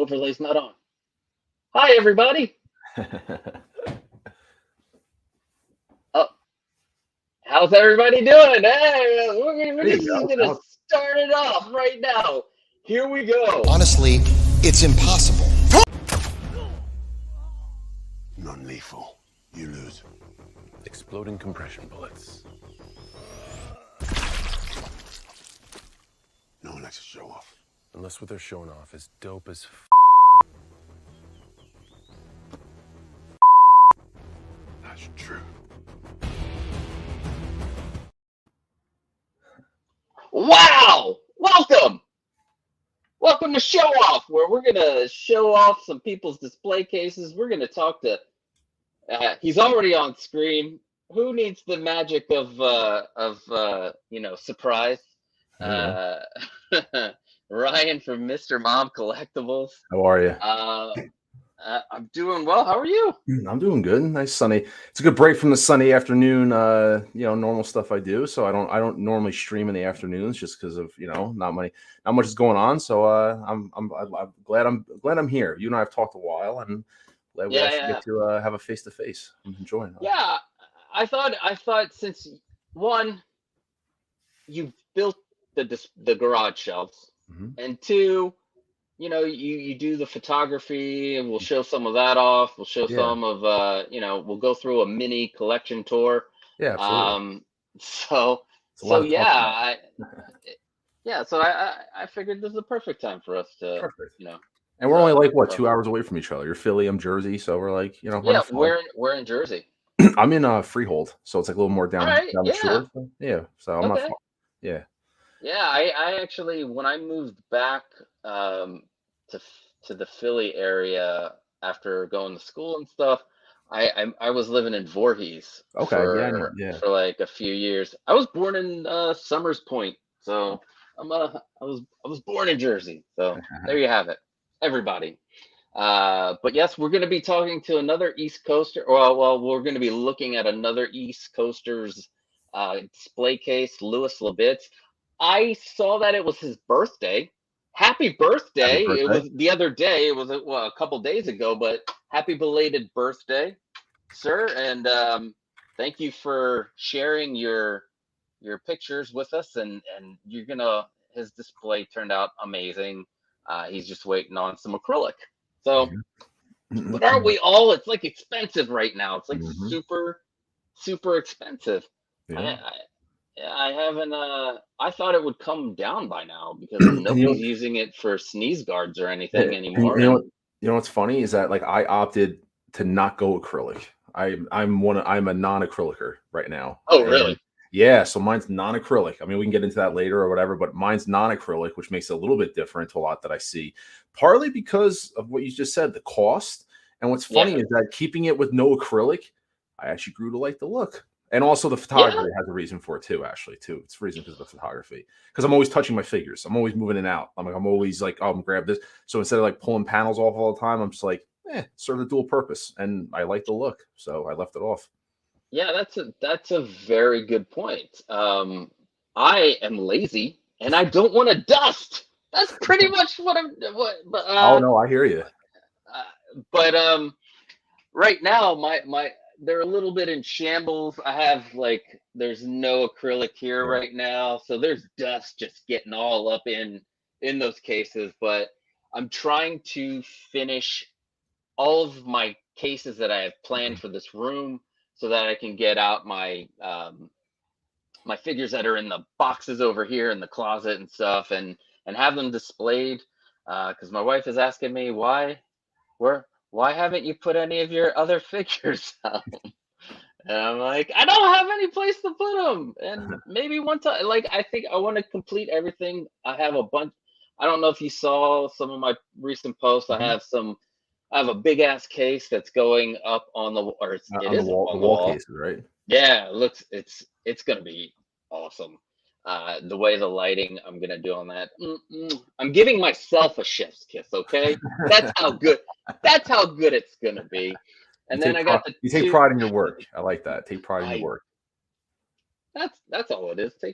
overlay's not on. Hi, everybody. Oh, how's everybody doing? Hey, we're There just you go. gonna start it off right now. Here we go. Honestly, it's impossible. Non-lethal. You lose. Exploding compression bullets. No one likes to show off. Unless what they're showing off is dope as That's true. Wow! Welcome to Show Off, where we're gonna show off some people's display cases. We're gonna talk to. He's already on screen. Who needs the magic of surprise? Ryan from Mr. Mom Collectibles. How are you? I'm doing well. How are you? I'm doing good. Nice sunny. It's a good break from the sunny afternoon. Normal stuff I do. So I don't normally stream in the afternoons just because of not much is going on. So I'm glad I'm here. You and I have talked a while, and glad we actually get to have a face to face. I'm enjoying it. Yeah, I thought since one, you built the garage shelves, and two, you do the photography, and we'll show some of that off. We'll show some of we'll go through a mini collection tour. Yeah, absolutely. So I figured this is the perfect time for us to And we're only like 2 hours away from each other. You're Philly, I'm Jersey, so we're like we're in Jersey. I'm in Freehold, so it's like a little more down the shore. So I'm not far. Yeah. Yeah, I actually, when I moved back to the Philly area after going to school and stuff, I was living in Voorhees for like a few years. I was born in Summers Point, so I was born in Jersey. So there you have it, everybody. But yes, we're going to be talking to another East Coaster. Well, we're going to be looking at another East Coaster's display case, Louis Libitz. I saw that it was his birthday. Happy birthday. It was the other day. It was a couple days ago, but happy belated birthday, sir. And thank you for sharing your pictures with us. And his display turned out amazing. He's just waiting on some acrylic. So, but aren't we all? It's like expensive right now. It's like super, super expensive. Yeah. I haven't. I thought it would come down by now because nobody's using it for sneeze guards or anything anymore. You know what's funny is that I opted to not go acrylic. I'm a non-acrylicer right now. Oh, really? Yeah. So mine's non-acrylic. I mean, we can get into that later or whatever, but mine's non-acrylic, which makes it a little bit different to a lot that I see. Partly because of what you just said, the cost. And what's funny is that keeping it with no acrylic, I actually grew to like the look. And also the photography has a reason for it too, actually, too. It's a reason because of the photography. Because I'm always touching my figures. I'm always moving in and out. I'm always like, oh, I'm gonna grab this. So instead of like pulling panels off all the time, I'm just like, serve the dual purpose. And I like the look. So I left it off. Yeah, that's a very good point. I am lazy and I don't want to dust. That's pretty much oh no, I hear you. But right now my they're a little bit in shambles. I have there's no acrylic here right now, so there's dust just getting all up in those cases. But I'm trying to finish all of my cases that I have planned for this room, so that I can get out my my figures that are in the boxes over here in the closet and stuff, and have them displayed. Because my wife is asking me why haven't you put any of your other figures out? And I'm like, I don't have any place to put them. And maybe one time, I think I want to complete everything. I have a bunch. I don't know if you saw some of my recent posts. I have a big ass case that's going up on the, or it is the on the wall cases, right? Yeah, it's gonna be awesome. The way the lighting I'm gonna do on that. I'm giving myself a chef's kiss, okay? That's how good it's gonna be. And then I got you take pride in your work. I like that. Take pride in your work. That's all it is. I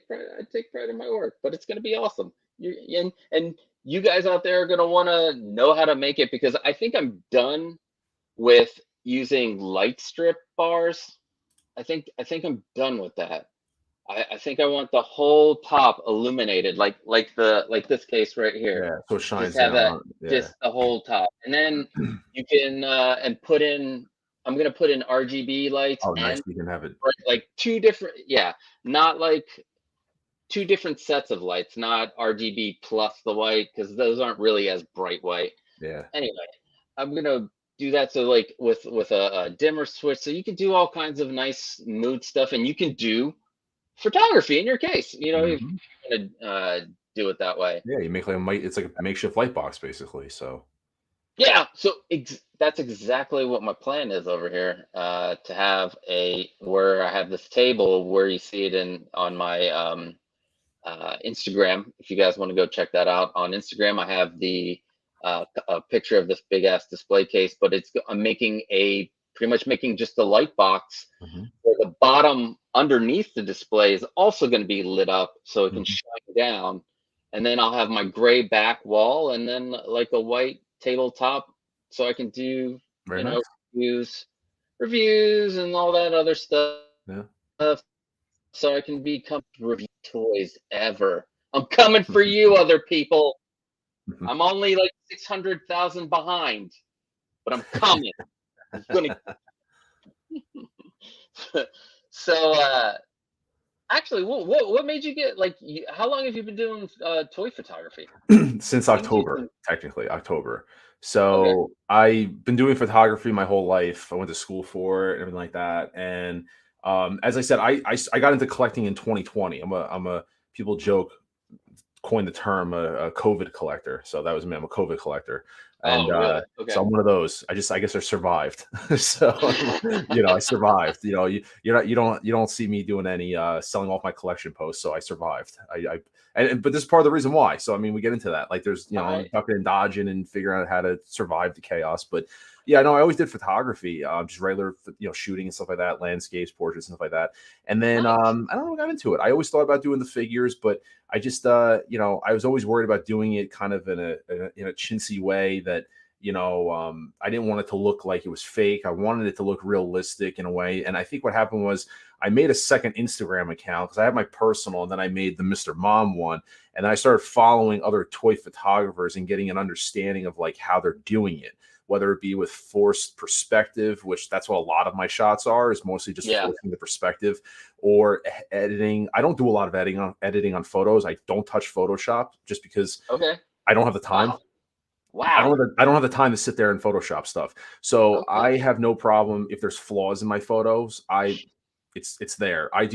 take pride in my work, but it's gonna be awesome. And you guys out there are gonna want to know how to make it, because I think I'm done with using light strip bars. I think I'm done with that. I think I want the whole top illuminated, like this case right here. Yeah, so it Just shines have down that, on yeah. just the whole top, and then you can and put in. I'm gonna put in RGB lights Oh, nice. and You can have it. like two different, yeah, not like two different sets of lights, not RGB plus the white, because those aren't really as bright white. Yeah. Anyway, I'm gonna do that, so like with a dimmer switch, so you can do all kinds of nice mood stuff, and you can do photography in your case. If Mhm. you want to do it that way. Yeah, you make like a it's like a makeshift light box basically. So Yeah, so that's exactly what my plan is over here. To have a where I have this table where you see it in on my Instagram. If you guys want to go check that out on Instagram, I have a picture of this big ass display case, but I'm making pretty much making just a light box mhm, where the bottom underneath the display is also going to be lit up so it can mhm. shine down. And then I'll have my gray back wall and then like a white tabletop so I can do, Very you know, nice. reviews, reviews and all that other stuff. Yeah. So I can become review toys ever. I'm coming for you, other people. I'm only like 600,000 behind, but I'm coming. I'm gonna. So, actually, what made you get like? How long have you been doing toy photography? Since When did you? October, technically October. Okay. So I've been doing photography my whole life. I went to school for it and everything like that. And as I said, I got into collecting in 2020. I'm a people joke coined the term a COVID collector. So that was me. I'm a COVID collector. And Oh, really? so Okay. I'm one of those. I guess I survived. So I survived. You don't see me doing any selling off my collection posts. So I survived. But this is part of the reason why. So I mean, we get into that. Like there's All right. ducking and dodging and figuring out how to survive the chaos. But yeah, no, I always did photography, just regular shooting and stuff like that, landscapes, portraits, and stuff like that. And then Nice. I don't know, I got into it. I always thought about doing the figures, but I just I was always worried about doing it kind of in a chintzy way that I didn't want it to look like it was fake. I wanted it to look realistic in a way. And I think what happened was I made a second Instagram account because I have my personal, and then I made the Mr. Mom one, and then I started following other toy photographers and getting an understanding of like how they're doing it, whether it be with forced perspective, which that's what a lot of my shots are, is mostly just Yeah. forcing the perspective, or editing. I don't do a lot of editing on photos. I don't touch Photoshop just because Okay. I don't have the time. Wow. Wow. I don't have the time to sit there and Photoshop stuff. So Okay. I have no problem if there's flaws in my photos. It's there. I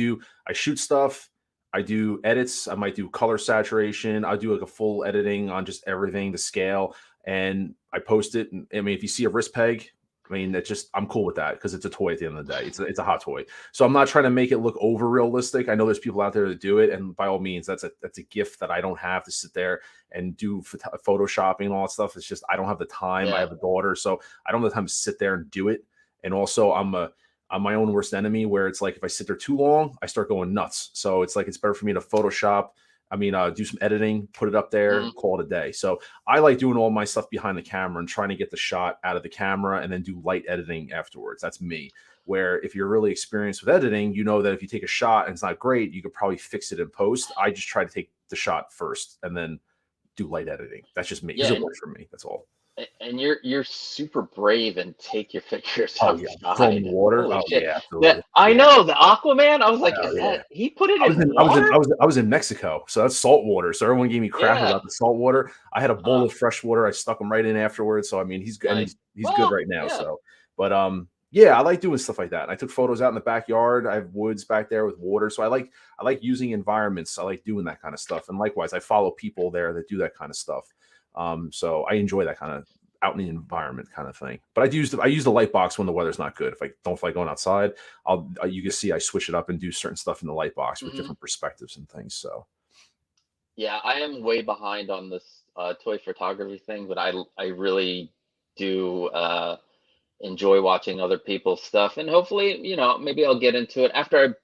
shoot stuff. I do edits. I might do color saturation. I'll do like a full editing on just everything, the scale, and I post it. And I mean, if you see a wrist peg, I mean, I'm cool with that because it's a toy at the end of the day. It's a hot toy. So I'm not trying to make it look over realistic. I know there's people out there that do it, and by all means, that's a gift that I don't have to sit there and do photoshopping and all that stuff. It's just I don't have the time. I Yeah. have a daughter, so I don't have the time to sit there and do it. And also, I'm my own worst enemy, where it's like if I sit there too long, I start going nuts. So it's like it's better for me to Photoshop. Do some editing, put it up there, Mhm. call it a day. So I like doing all my stuff behind the camera and trying to get the shot out of the camera and then do light editing afterwards. That's me. Where if you're really experienced with editing, you know that if you take a shot and it's not great, you could probably fix it in post. I just try to take the shot first and then do light editing. That's just me because Yeah. it works for me. That's all. And you're super brave and take your figures Oh yeah, throw them in outside. the water. Holy Oh shit. yeah, That absolutely. I Yeah. know the Aquaman. I was like, Oh is yeah. that he put it I was in in water? I was in Mexico, so that's salt water. So everyone gave me crap Yeah. about the salt water. I had a bowl Uh, of fresh water. I stuck him right in afterwards. So I mean, he's good and nice. he's good Well, right now. yeah. So, but yeah, I like doing stuff like that. I took photos out in the backyard. I have woods back there with water, so I like using environments. I like doing that kind of stuff. And likewise, I follow people there that do that kind of stuff. So I enjoy that kind of out in the environment kind of thing. But I use the light box when the weather's not good. If I don't feel like going outside, you can see I switch it up and do certain stuff in the light box with Mhm. different perspectives and things. So Yeah, I am way behind on this toy photography thing, but I really do enjoy watching other people's stuff, and hopefully, maybe I'll get into it after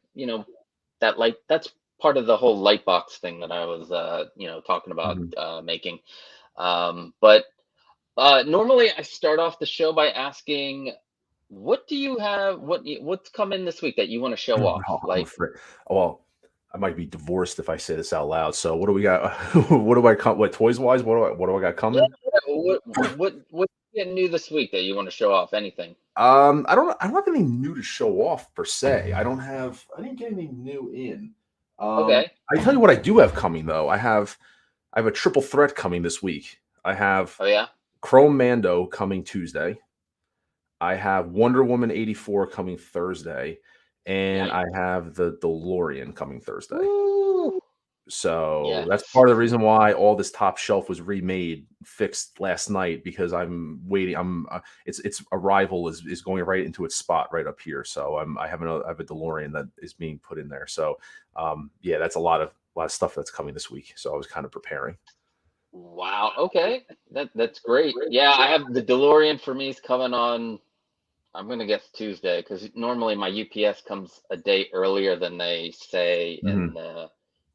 that's part of the whole light box thing that I was talking about mhm. making. But normally I start off the show by asking, what do you have? What's coming this week that you want to show off? No, I'm Like, afraid. Well, I might be divorced if I say this out loud. So what do we got? What do I come? What toys wise? What do I got yeah, coming? what getting new this week that you want to show off? Anything? I don't have anything new to show off per se. I didn't get anything new in. Okay. I tell you what I do have coming though. I have a triple threat coming this week. I have Oh yeah. Chrome Mando coming Tuesday. I have Wonder Woman 84 coming Thursday, and Nice. I have the DeLorean coming Thursday. Woo! So that's Yes. part of the reason why all this top shelf was fixed last night, because I'm waiting. Its arrival is going right into its spot right up here. So I have a DeLorean that is being put in there. So yeah, that's a lot of stuff that's coming this week. So I was kind of preparing. Wow. Okay. That's great. Yeah, I have the DeLorean for me is coming on. I'm gonna guess Tuesday because normally my UPS comes a day earlier than they say Mhm.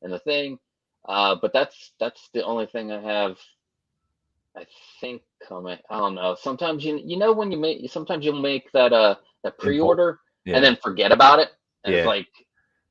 in the thing. But that's the only thing I have. I think coming. I don't know. Sometimes you know when you make sometimes you'll make that Impulse. pre-order and Yeah. then forget about it, and it's Yeah. like,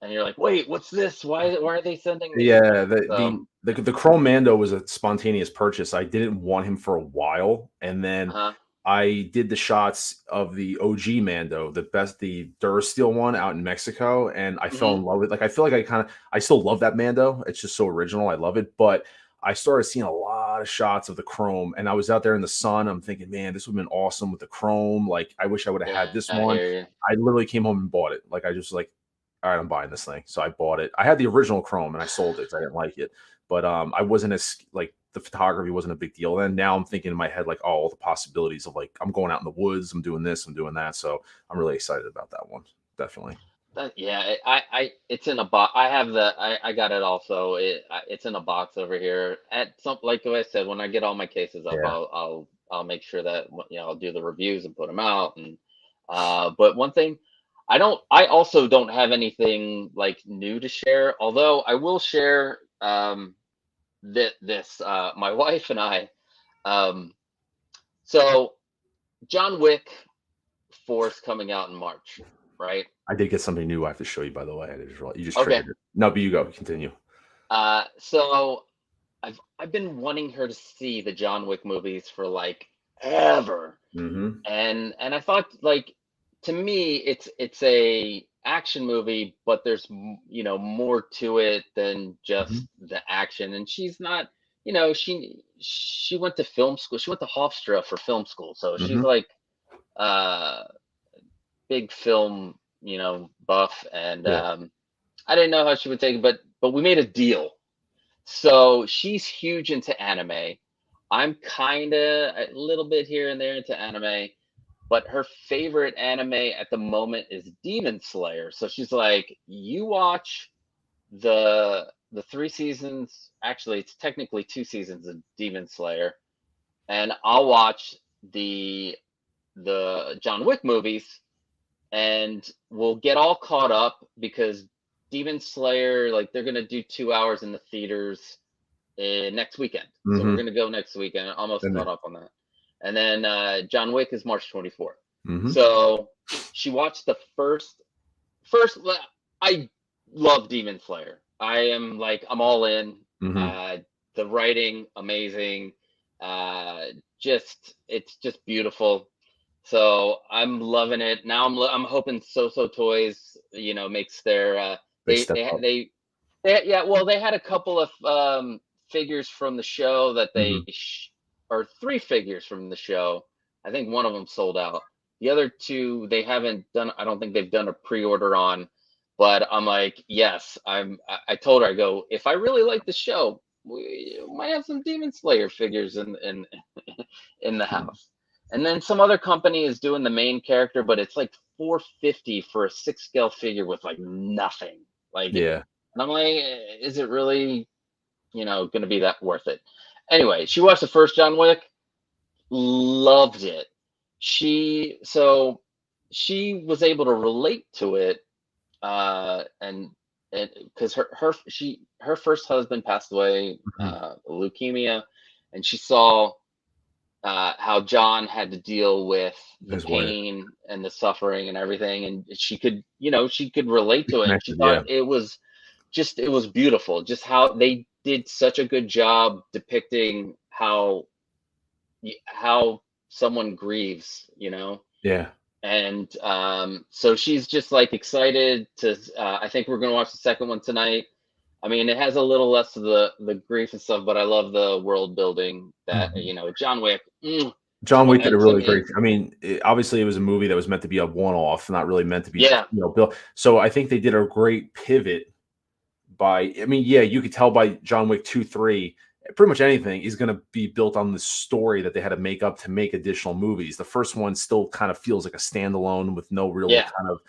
and you're like, wait, what's this? Why are they sending me Yeah, something? the the the the Chrome Mando was a spontaneous purchase. I didn't want him for a while, and then Uh-huh. I did the shots of the OG Mando, the Durasteel one out in Mexico, and I fell Hmm. in love with. Like, I feel like I still love that Mando. It's just so original. I love it, but I started seeing a lot of shots of the Chrome, and I was out there in the sun. I'm thinking, man, this would have been awesome with the Chrome. Like, I wish I would have Yeah, had this I one. hear you. I literally came home and bought it. Like, I just like, all right, I'm buying this thing. So I bought it. I had the original Chrome and I sold it 'cause I didn't like it. But I wasn't as like the photography wasn't a big deal then. Now I'm thinking in my head like, oh, all the possibilities of like I'm going out in the woods, I'm doing this, I'm doing that. So I'm really excited about that one. Definitely. Yeah, it's in a box. I have I got it also. It's in a box over here. At some, like I said, when I get all my cases up, Yeah. I'll make sure that I'll do the reviews and put them out. And but one thing, I also don't have anything like new to share. Although I will share this my wife and I. Um, so John Wick 4 is coming out in March, right? I did get something new I have to show you, by the way. I just realized you just Okay. triggered it. No, but you go, continue. So I've been wanting her to see the John Wick movies for like ever, Mm-hmm. and I thought like to me it's a action movie, but there's more to it than Mm-hmm. just the action. And she's not, she went to film school. She went to Hofstra for film school, so she's Mm-hmm. like uh big film buff. And Yeah. I didn't know how she would take it, but we made a deal. So she's huge into anime. I'm kind of a little bit here and there into anime, but her favorite anime at the moment is Demon Slayer. So she's like, "You watch the 3 seasons. Actually, it's technically 2 seasons of Demon Slayer, and I'll watch the John Wick movies, and we'll get all caught up because Demon Slayer, like they're gonna do 2 hours in the theaters next weekend. So we're Mm-hmm. gonna go next weekend. Almost And caught up on that. And then John Wick is March 24th. mm-hmm. So she watched the first. I love Demon Slayer. I'm all in. Mm-hmm. The writing amazing. Uh, it's just beautiful. So I'm loving it. Now I'm hoping So Toys, makes their They step up. yeah, well, they had a couple of figures from the show that Mm-hmm. or 3 figures from the show. I think one of them sold out. The other 2 they haven't done. I don't think they've done a pre-order on. But I'm like, yes, I told her, I go, if I really like the show, we might have some Demon Slayer figures in the house. And then some other company is doing the main character, but it's like 450 for a 6 scale figure with like nothing. Like, Yeah. and I'm like, is it really, going to be that worth it? Anyway, she watched the first John Wick, loved it. She was able to relate to it, and because her first husband passed away, Mm-hmm. leukemia, and she saw how John had to deal with the His wife. pain and the suffering and everything, and she could, she could relate to it. And she Connected, thought yeah. it was beautiful, just how they did such a good job depicting how someone grieves, Yeah. And so she's just like excited to. I think we're gonna watch the second one tonight. I mean, it has a little less of the grief and stuff, but I love the world building that John Wick. John Wick did a To really me, great. I mean, obviously, it was a movie that was meant to be a one-off, not really meant to be, yeah, built. So I think they did a great pivot by. I mean, yeah, you could tell by John Wick 2, 3, pretty much anything is going to be built on the story that they had to make up to make additional movies. The first one still kind of feels like a standalone with no real kind of.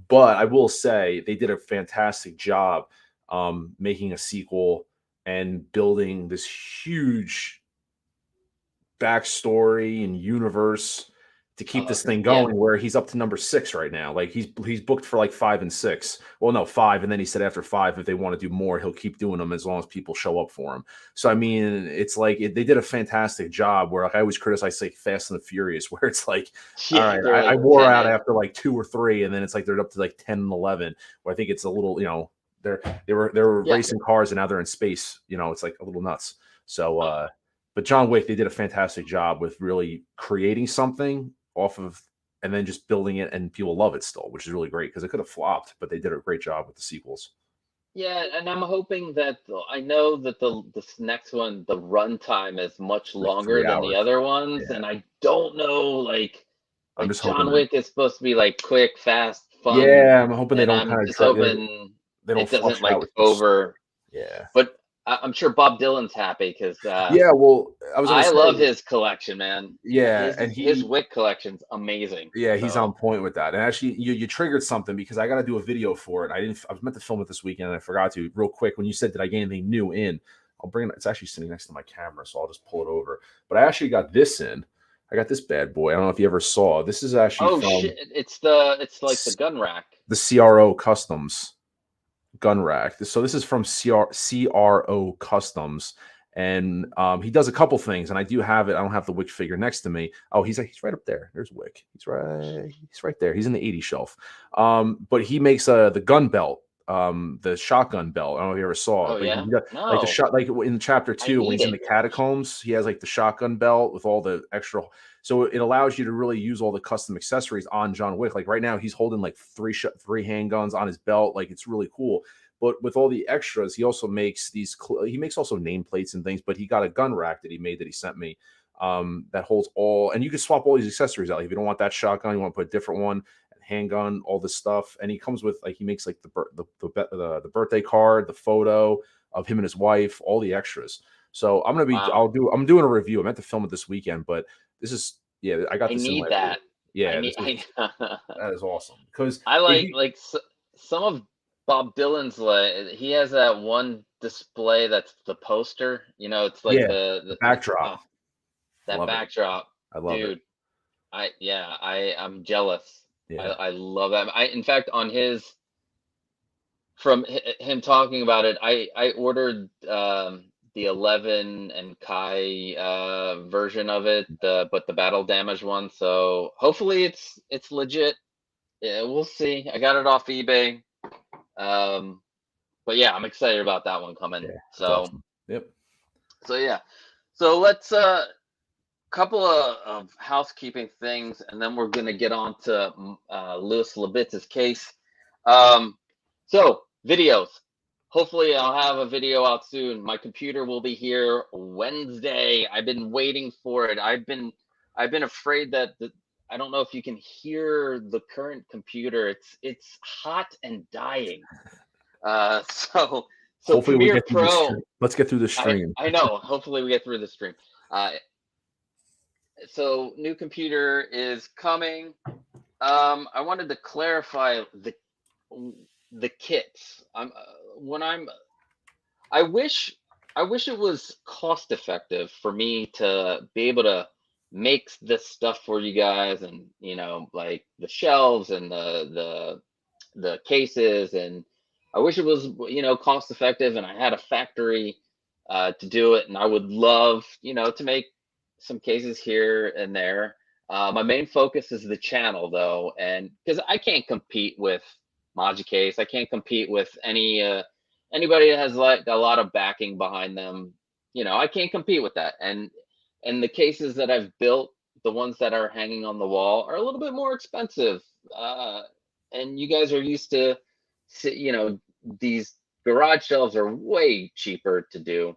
But I will say they did a fantastic job making a sequel and building this huge backstory and universe to keep this thing going, where he's up to number 6 right now. Like he's booked for like 5 and 6. Well, no, 5. And then he said after 5, if they want to do more, he'll keep doing them as long as people show up for him. So, I mean, it's like they did a fantastic job where, like, I always criticize like Fast and the Furious, where it's like, all right, I wore out after like 2 or 3. And then it's like, they're up to like 10 and 11, where I think it's a little, they were racing cars and now they're in space. It's like a little nuts. So, but John Wick, they did a fantastic job with really creating something off of, and then just building it, and people love it still, which is really great because it could have flopped, but they did a great job with the sequels. Yeah, and I'm hoping that I know that this next one, the runtime is much longer than the other ones, and I don't know, I'm just John Wick is supposed to be like quick, fast, fun. Yeah, I'm hoping they don't I'm kind of just hoping they don't it doesn't like over. Yeah, but I'm sure Bob Dylan's happy because yeah. Well, I love his collection, man. Yeah, and his Wick collection's amazing. Yeah, he's on point with that. And actually, you triggered something because I got to do a video for it. I was meant to film it this weekend and I forgot to. Real quick, when you said, "Did I get anything new in?" I'll bring it. It's actually sitting next to my camera, so I'll just pull it over. But I actually got this in. I got this bad boy. I don't know if you ever saw. This is actually from, shit! It's like the gun rack. The CRO Customs gun rack. So this is from CRO Customs, and he does a couple things, and I do have it. I don't have the Wick figure next to me. Oh, he's right up there. There's Wick. He's right there. He's in the 80 shelf. But he makes the gun belt, the shotgun belt. I don't know if you ever saw it. Like the shot, like in chapter 2 when he's in the catacombs, he has like the shotgun belt with all the extra. So it allows you to really use all the custom accessories on John Wick. Like right now, he's holding like three handguns on his belt. Like it's really cool. But with all the extras, he also makes he makes also nameplates and things. But he got a gun rack that he made that he sent me that holds all. And you can swap all these accessories out. If you don't want that shotgun, you want to put a different one, handgun, all this stuff. And he comes with he makes like the birthday card, the photo of him and his wife, all the extras. So I'm I'm doing a review. I meant to film it this weekend, but this is I got this. I need that. Yeah, that is awesome because I like some of Bob Dylan's. He has that one display that's the poster. It's like the backdrop. That backdrop. I love it. I'm jealous. Yeah. I love that. In fact, on from him talking about it, I ordered the 11 and Kai version of it, but the battle damage one. So hopefully it's legit. Yeah, we'll see. I got it off eBay. But yeah, I'm excited about that one coming. Yeah, so awesome. Yep. So yeah. So let's couple of housekeeping things, and then we're gonna get on to Louis Libitz's case. So videos. Hopefully I'll have a video out soon. My computer will be here Wednesday. I've been waiting for it. I've been afraid that I don't know if you can hear the current computer. It's hot and dying. So hopefully Premiere Pro. Let's get through the stream. I know. Hopefully we get through the stream. So new computer is coming. I wanted to clarify the kits. I wish it was cost effective for me to be able to make this stuff for you guys, and like the shelves and the cases, and I wish it was cost effective and I had a factory to do it, and I would love, to make some cases here and there. My main focus is the channel though, and because I can't compete with Case, I can't compete with anybody that has like a lot of backing behind them. I can't compete with that. And the cases that I've built, the ones that are hanging on the wall, are a little bit more expensive. And you guys are used to, these garage shelves are way cheaper to do.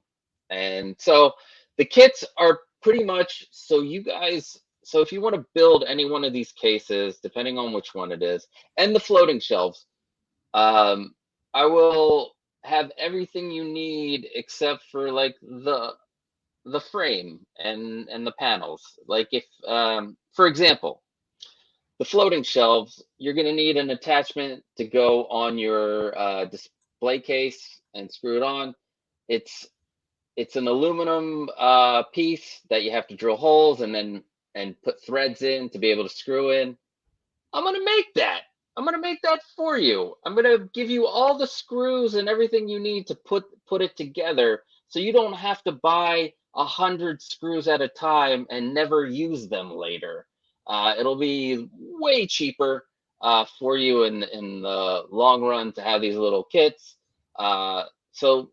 And so the kits are pretty much, so if you want to build any one of these cases, depending on which one it is, and the floating shelves, I will have everything you need except for like the frame and the panels. Like if for example, the floating shelves, you're going to need an attachment to go on your display case and screw it on. It's an aluminum piece that you have to drill holes and put threads in to be able to screw in. I'm going to make that. I'm going to make that for you. I'm going to give you all the screws and everything you need to put it together, so you don't have to buy 100 screws at a time and never use them later. It'll be way cheaper for you in the long run to have these little kits. So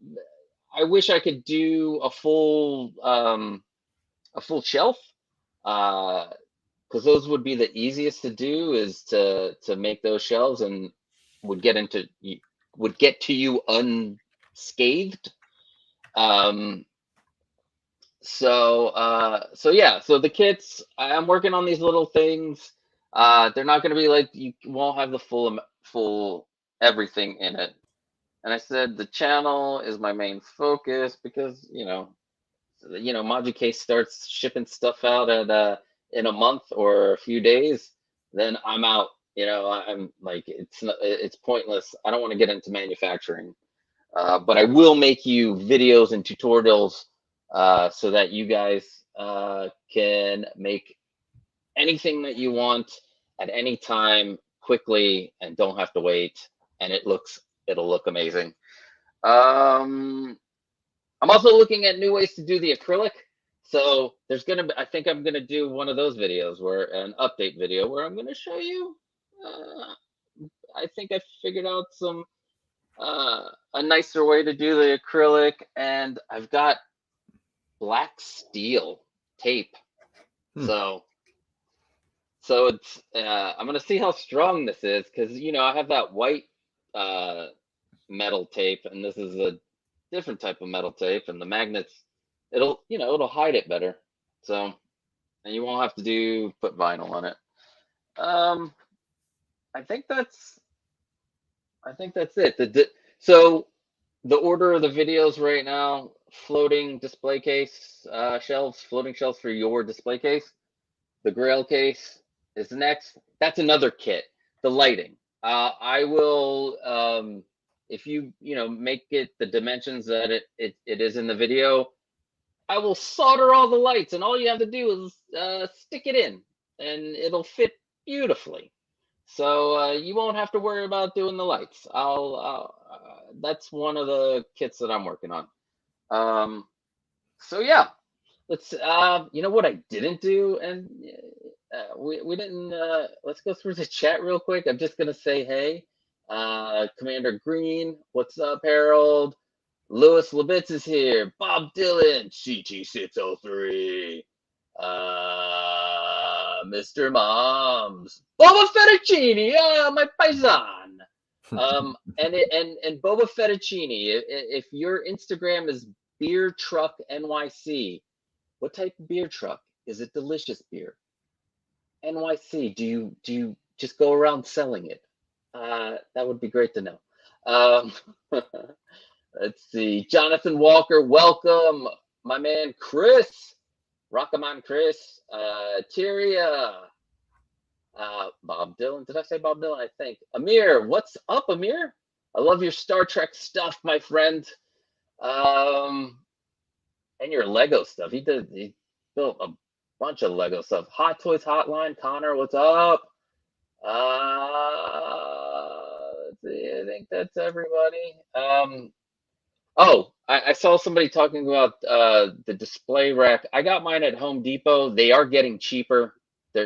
I wish I could do a full shelf, because those would be the easiest to do, is to make those shelves, and would get to you unscathed. So yeah, so the kits, I'm working on these little things. They're not going to be like, you won't have the full everything in it. And I said the channel is my main focus because Case starts shipping stuff out at in a month or a few days, then I'm out. I'm like, it's pointless. I don't want to get into manufacturing, but I will make you videos and tutorials so that you guys can make anything that you want at any time quickly and don't have to wait. And it'll look amazing. I'm also looking at new ways to do the acrylic. So I think I'm gonna do one of those videos, where an update video where I'm gonna show you. I think I figured out a nicer way to do the acrylic, and I've got black steel tape. So it's I'm gonna see how strong this is, because I have that white metal tape, and this is a different type of metal tape, and the magnets, it'll hide it better. So, and you won't have to put vinyl on it. I think that's it. So the order of the videos right now: floating display case floating shelves for your display case. The Grail case is next. That's another kit. The lighting. I will, if you make it the dimensions that it is in the video, I will solder all the lights, and all you have to do is stick it in, and it'll fit beautifully. So you won't have to worry about doing the lights. That's one of the kits that I'm working on. So yeah, let's. What I didn't do, and we didn't. Let's go through the chat real quick. I'm just gonna say hey. Commander Green, what's up, Harold? Louis Libitz is here. Bob Dylan, CT603. Mr. Moms, Boba Fettuccine, my paisan. And Boba Fettuccine, if your Instagram is Beer Truck NYC, what type of beer truck? Is it delicious beer? NYC, do you just go around selling it? That would be great to know. Let's see. Jonathan Walker, welcome. My man Chris, Rockamon Chris, Tyria, Bob Dylan. Did I say Bob Dylan? I think. Amir, what's up, Amir? I love your Star Trek stuff, my friend. And your Lego stuff. He built a bunch of Lego stuff. Hot Toys Hotline, Connor, what's up? Let's see, I think that's everybody. Oh, I saw somebody talking about the display rack. I got mine at Home Depot. They are getting cheaper.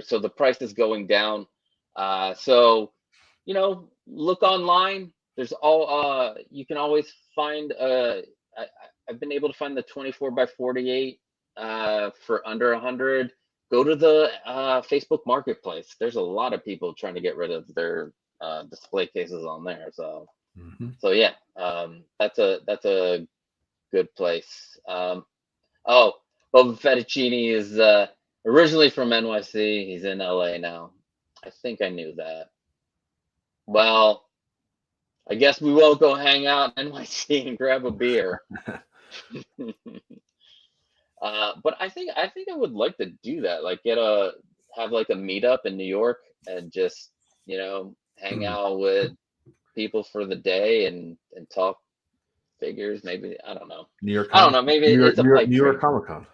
So the price is going down. So, look online. There's all you can always find. I, I've been able to find the 24 by 48 for under 100. Go to the Facebook Marketplace. There's a lot of people trying to get rid of their display cases on there. So. So yeah, that's a good place. Oh, Boba Fettuccine is originally from NYC. He's in LA now. I think I knew that. Well, I guess we won't go hang out in NYC and grab a beer. But I think I would like to do that. Like have like a meetup in New York and just hang out with people for the day and talk figures. Maybe I don't know. New York I don't Comic, know. Maybe it's a pipe New York dream. Comic Con.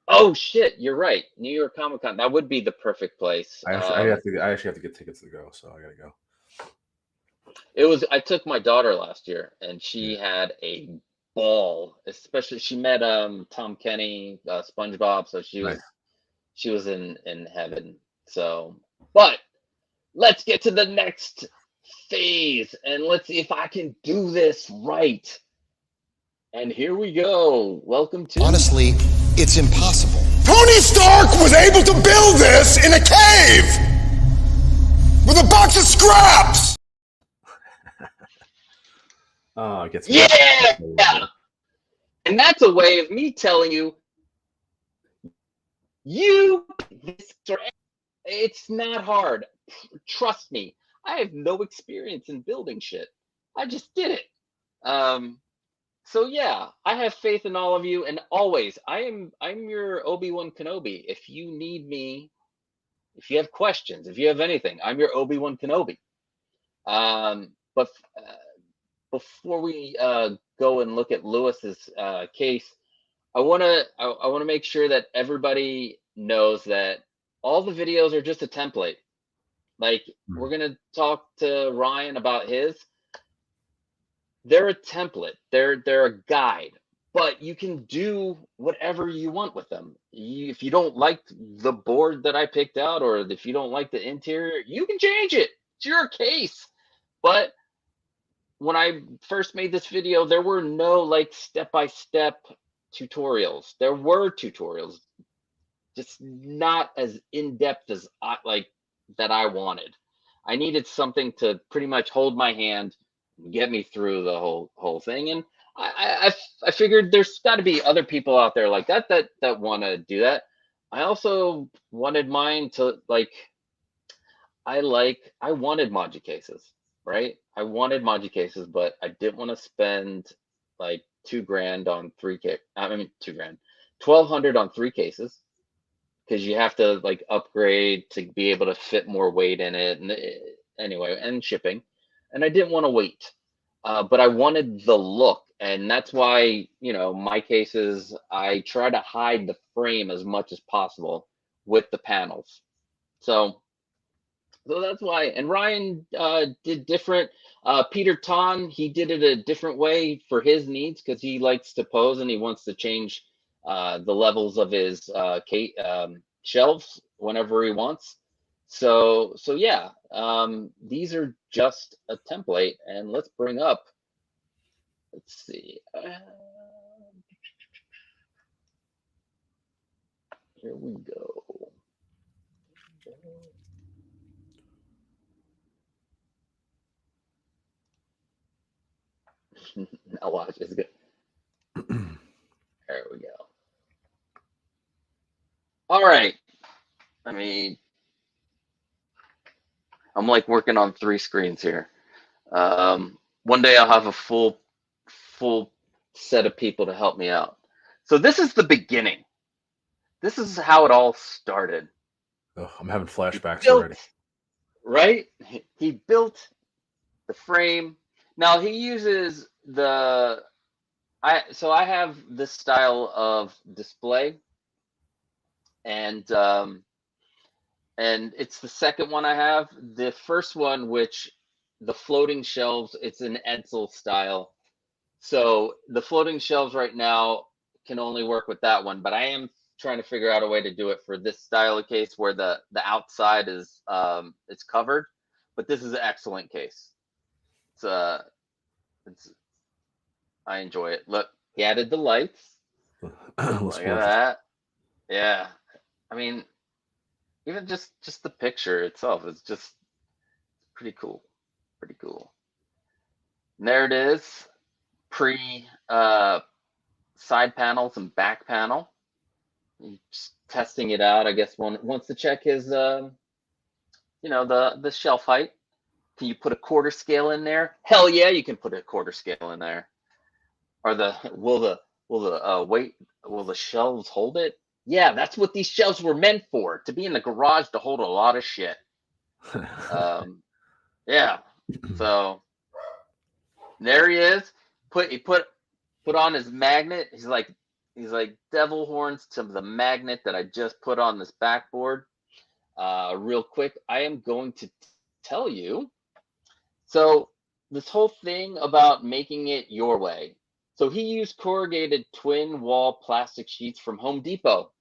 Oh shit, you're right. New York Comic Con. That would be the perfect place. I actually have to get tickets to go, so I gotta go. I took my daughter last year and she had a ball. Especially she met Tom Kenny, SpongeBob, so she was in heaven. So, but let's get to the next phase and let's see if I can do this right. And here we go. Welcome to. Honestly, it's impossible. Tony Stark was able to build this in a cave with a box of scraps. Oh, it gets Yeah! And that's a way of me telling you, it's not hard. Trust me. I have no experience in building shit. I just did it. So yeah, I have faith in all of you, and always, I'm your Obi-Wan Kenobi. If you need me, if you have questions, if you have anything, I'm your Obi-Wan Kenobi. But before we go and look at Lewis's case, I wanna make sure that everybody knows that all the videos are just a template. Like we're gonna talk to Ryan about his. They're a template. They're a guide, but you can do whatever you want with them. If you don't like the board that I picked out, or if you don't like the interior, you can change it. It's your case. But when I first made this video, there were no like step-by-step tutorials. There were tutorials, just not as in-depth as that I wanted. I needed something to pretty much hold my hand, get me through the whole thing, and I figured there's got to be other people out there like that want to do that. I also wanted mine to I wanted Moji cases, right? I wanted Moji cases, but I didn't want to spend like $2,000 on 3K. I mean, $2,000, $1,200 on 3 cases, because you have to like upgrade to be able to fit more weight in it, and anyway, and shipping. And I didn't want to wait, but I wanted the look, and that's why my cases, I try to hide the frame as much as possible with the panels. So that's why. And Ryan did different. Peter Ton, he did it a different way for his needs because he likes to pose and he wants to change the levels of his shelves whenever he wants. So yeah, these are just a template, and let's bring up. Let's see. Here we go. Now watch, it's good. There we go. All right. I'm like working on 3 screens here. One day I'll have a full set of people to help me out. So this is the beginning. This is how it all started. Oh, I'm having flashbacks already. Right? He built the frame. Now he uses I have this style of display, and it's the second one I have. The first one, which the floating shelves, it's an Edsel style. So the floating shelves right now can only work with that one, but I am trying to figure out a way to do it for this style of case where the outside is it's covered. But this is an excellent case. It's I enjoy it. Look, he added the lights. Look at that. Yeah. I mean, even just the picture itself is just pretty cool. Pretty cool. And there it is. Pre side panels and back panel. Just testing it out. I guess once to check his the shelf height. Can you put a quarter scale in there? Hell yeah, you can put a quarter scale in there. Or will the shelves hold it? Yeah, that's what these shelves were meant for, to be in the garage to hold a lot of shit. Yeah. So there he is. He put on his magnet. He's like devil horns to the magnet that I just put on this backboard. Real quick, I am going to tell you. So this whole thing about making it your way. So he used corrugated twin wall plastic sheets from Home Depot.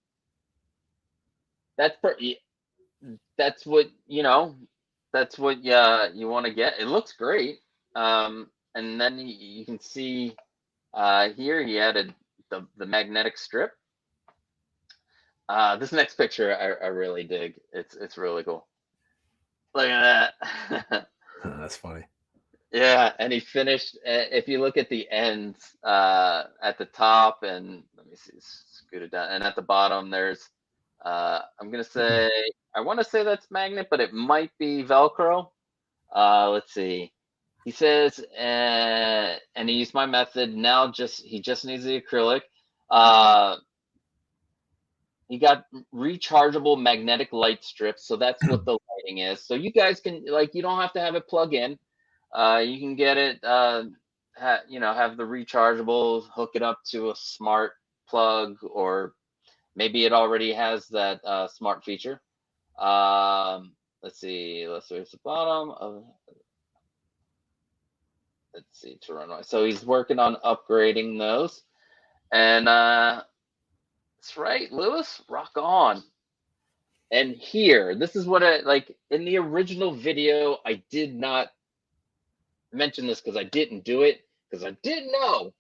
That's what that's what you want to get. It looks great. And then you can see here he added the magnetic strip. This next picture I really dig. It's really cool. Look at that. That's funny. Yeah, and he finished. If you look at the ends at the top, and let me see, scoot it down, and at the bottom, there's. I'm gonna say I want to say that's magnet, but it might be Velcro. Let's see. He says, and he used my method. Now he just needs the acrylic. He got rechargeable magnetic light strips, so that's what the lighting is. So you guys can you don't have to have it plug in. You can get it, have the rechargeable, hook it up to a smart plug, or maybe it already has that smart feature. Let's see. Let's see. It's the bottom of. Let's see to run. So he's working on upgrading those, and that's right, Lewis. Rock on. And here, this is what I like in the original video. I did not mention this because I didn't do it because I didn't know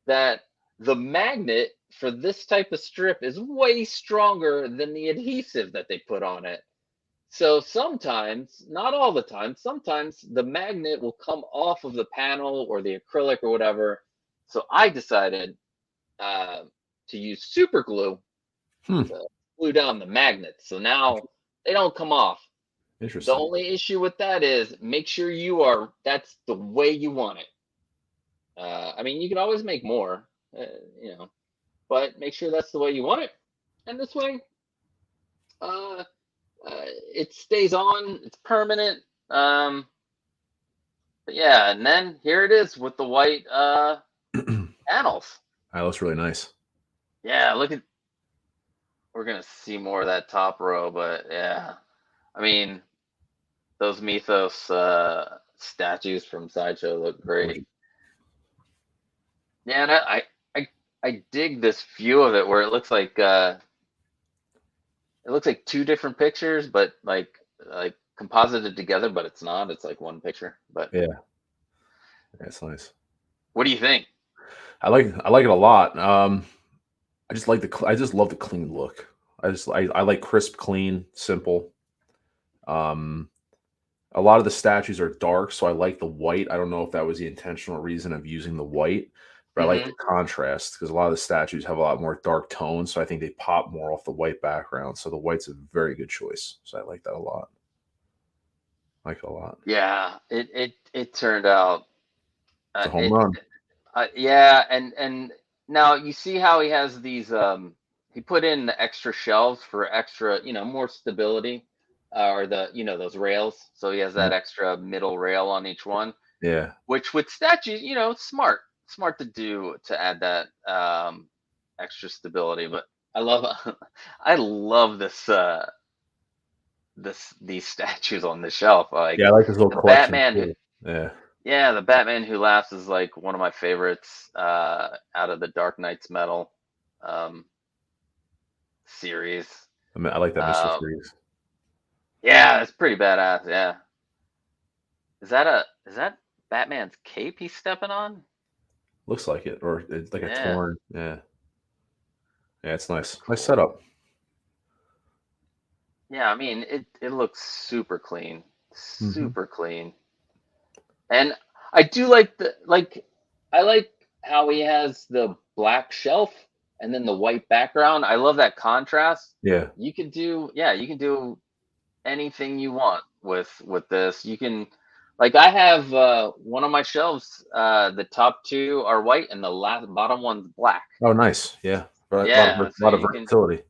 that the magnet for this type of strip is way stronger than the adhesive that they put on it. So sometimes, not all the time, sometimes the magnet will come off of the panel or the acrylic or whatever. So I decided to use super glue to glue down the magnets. So now they don't come off. Interesting. The only issue with that is make sure that's the way you want it. I mean, you can always make more, but make sure that's the way you want it. And this way, it stays on, it's permanent. But yeah, and then here it is with the white panels. That looks really nice. Yeah, we're going to see more of that top row, but yeah. I mean, those Mythos statues from Sideshow look great. Yeah, and I dig this view of it where it looks like two different pictures, but like composited together, but it's not. It's like one picture. But yeah, that's nice. What do you think? I like it a lot. I just love the clean look. I like crisp, clean, simple. A lot of the statues are dark, so I like the white. I don't know if that was the intentional reason of using the white, but I like the contrast because a lot of the statues have a lot more dark tones, so I think they pop more off the white background. So the white's a very good choice. So I like that a lot. Yeah, it turned out it's a home run. Yeah, and now you see how he has these. He put in the extra shelves for extra, more stability, or those rails. So he has that extra middle rail on each one. Yeah. Which with statues, smart to do to add that extra stability. But I love this these statues on the shelf. I like this little collection. Batman. Yeah. Yeah, the Batman Who Laughs is like one of my favorites out of the Dark Knight's Metal um, series. I mean, I like that Mr. Uh, Freeze. yeah, it's pretty badass. Yeah, is that Batman's cape he's stepping on? Looks like it, or it's like a Yeah, torn. Yeah, yeah, it's that's nice. Nice cool. setup. Yeah, I mean it looks super clean, Hmm. super clean, and I do like I like how he has the black shelf and then the white background. I love that contrast. Yeah. You can do anything you want with this. You can like I have one of my shelves. The top two are white and the last bottom one's black. Oh, nice. Yeah, but Yeah, a so lot of you can versatility.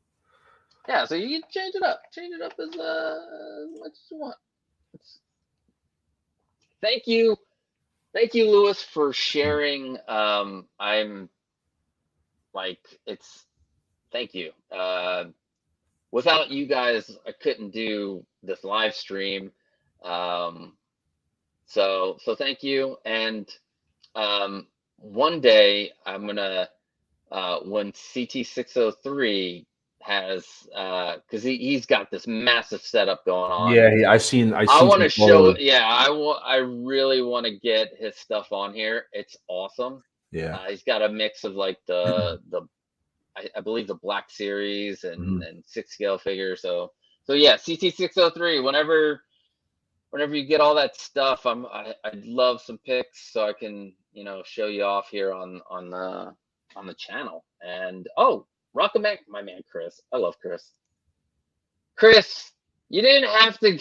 so you can change it up as much as you want. It's, thank you, Lewis, for sharing. I'm like it's thank you. Without you guys, I couldn't do this live stream. Um, so thank you. And one day I'm gonna when CT603 has because he's got this massive setup going on. Yeah, I've I seen want some to show. photos. Yeah, I really want to get his stuff on here. It's awesome. Yeah. He's got a mix of like the I believe the Black Series Mhm. and 6 scale figures. So yeah, CT603. Whenever you get all that stuff, I'd love some pics so I can show you off here on the channel. And oh, Rockamac, my man Chris. I love Chris. Chris, you didn't have to.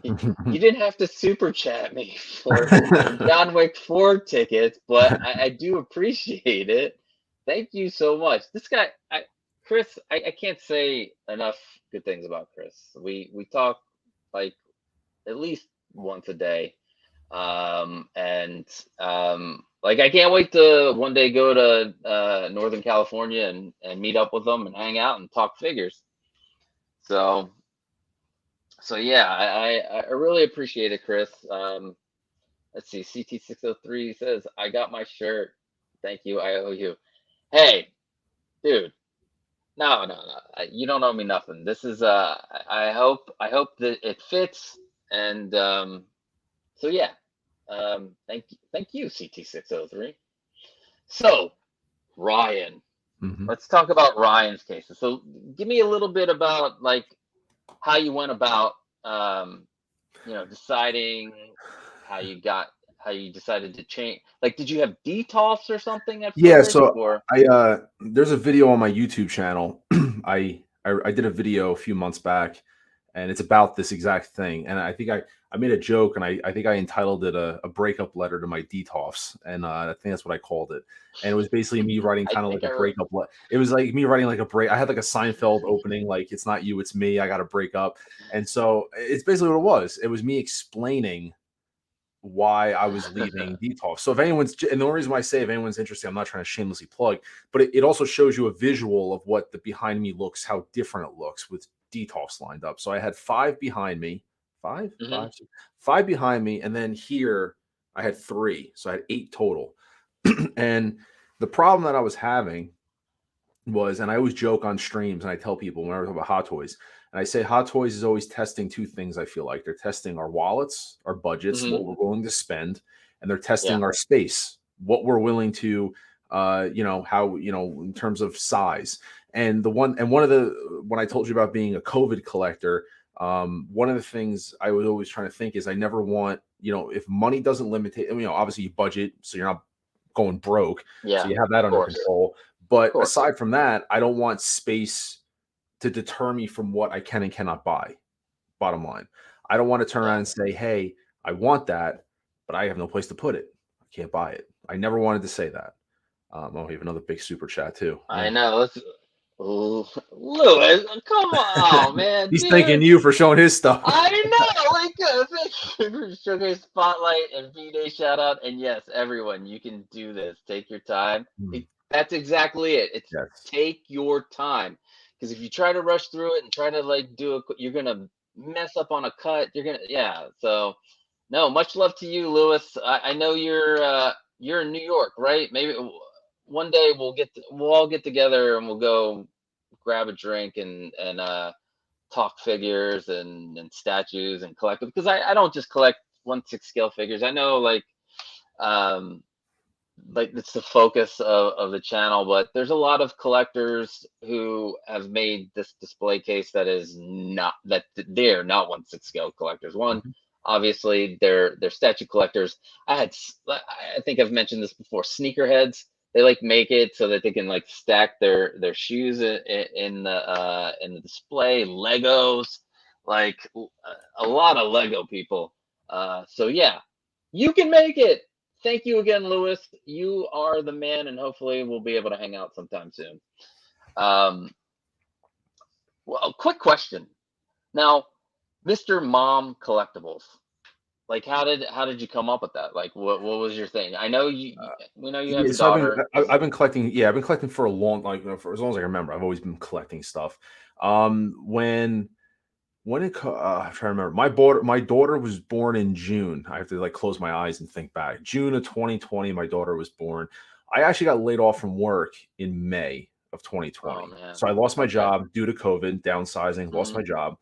You didn't have to super chat me for John Wick 4 tickets, but I do appreciate it. Thank you so much. This guy, Chris, I can't say enough good things about Chris. We talk like at least once a day, and like I can't wait to one day go to Northern California and meet up with them and hang out and talk figures. So yeah, I really appreciate it, Chris. Let's see, CT603 says, I got my shirt. Thank you. I owe you. Hey, dude. No. You don't owe me nothing. This is I hope that it fits. And so yeah. Thank you, CT603. So, Ryan. Mhm. Let's talk about Ryan's cases. So give me a little bit about like how you went about deciding how you decided to change. Like, did you have DTOFs or something at Yeah, first, so or there's a video on my YouTube channel. I did a video a few months back, and it's about this exact thing. And I think I made a joke, and I think I entitled it a breakup letter to my DTOFs, and I think that's what I called it. And it was basically me writing I kind of think like a breakup. It was like me writing like a break. I had like a Seinfeld opening, like it's not you, it's me. I got to break up, and so it's basically what it was. It was me explaining why I was leaving DTOF. So if anyone's, and the only reason why I say if anyone's interested, I'm not trying to shamelessly plug, but it also shows you a visual of what the behind me looks, how different it looks with DTOFs lined up. So I had 5 behind me, Mhm. 5 behind me, and then here I had 3, so I had 8 total. And the problem that I was having was, and I always joke on streams, and I tell people when I talk about Hot Toys, and I say Hot Toys is always testing 2 things. I feel like they're testing our wallets, our budgets, Mhm. what we're willing to spend, and they're Yeah. testing our space, what we're willing to, how, in terms of size. And one of the, when I told you about being a COVID collector, one of the things I was always trying to think is I never want, if money doesn't limit, obviously you budget, so you're not going broke, so Yeah. you have that Of under course. control. Of But course. aside from that, I don't want space to deter me from what I can and cannot buy. Bottom line, I don't want to turn Yeah. around and say, "Hey, I want that, but I have no place to put it. I can't buy it." I never wanted to say that. Oh, we have another big super chat too. I Yeah. know. Ooh, Lewis, come on, man, He's thanking dude. you for showing his stuff. I know. Like, thank you for Showcase Spotlight and V-Day shout out. And yes, everyone, you can do this. Take your time. That's exactly it. It's Yes. take your time. Because if you try to rush through it and try to like do it, you're gonna mess up on a cut. You're gonna So No, much love to you, Lewis. I know you're in New York, right? Maybe one day we'll all get together and we'll go grab a drink and talk figures and statues and collect them, because I don't just collect 1/6 scale figures. I know um like it's the focus of the channel, but there's a lot of collectors who have made this display case that is not that they're not 1/6 scale collectors. One, Mhm. obviously they're statue collectors. I think I've mentioned this before. Sneakerheads, they like make it so that they can like stack their shoes in the display. Legos, like a lot of Lego people. So yeah, you can make it. Thank you again, Lewis. You are the man, and hopefully we'll be able to hang out sometime soon. Um, well, quick question. Now, Mr. Mom Collectibles. Like, how did you come up with that? Like, what was your thing? I know we know you have Yeah, a so daughter. I've been collecting. Yeah, I've been collecting for a long, like for as long as I remember. I've always been collecting stuff. When I'm trying to remember. My daughter was born in June. I have to like close my eyes and think back. June of 2020, my daughter was born. I actually got laid off from work in May of Oh 2020. man. So I lost my Okay. job due to COVID, downsizing, lost Hmm. my job,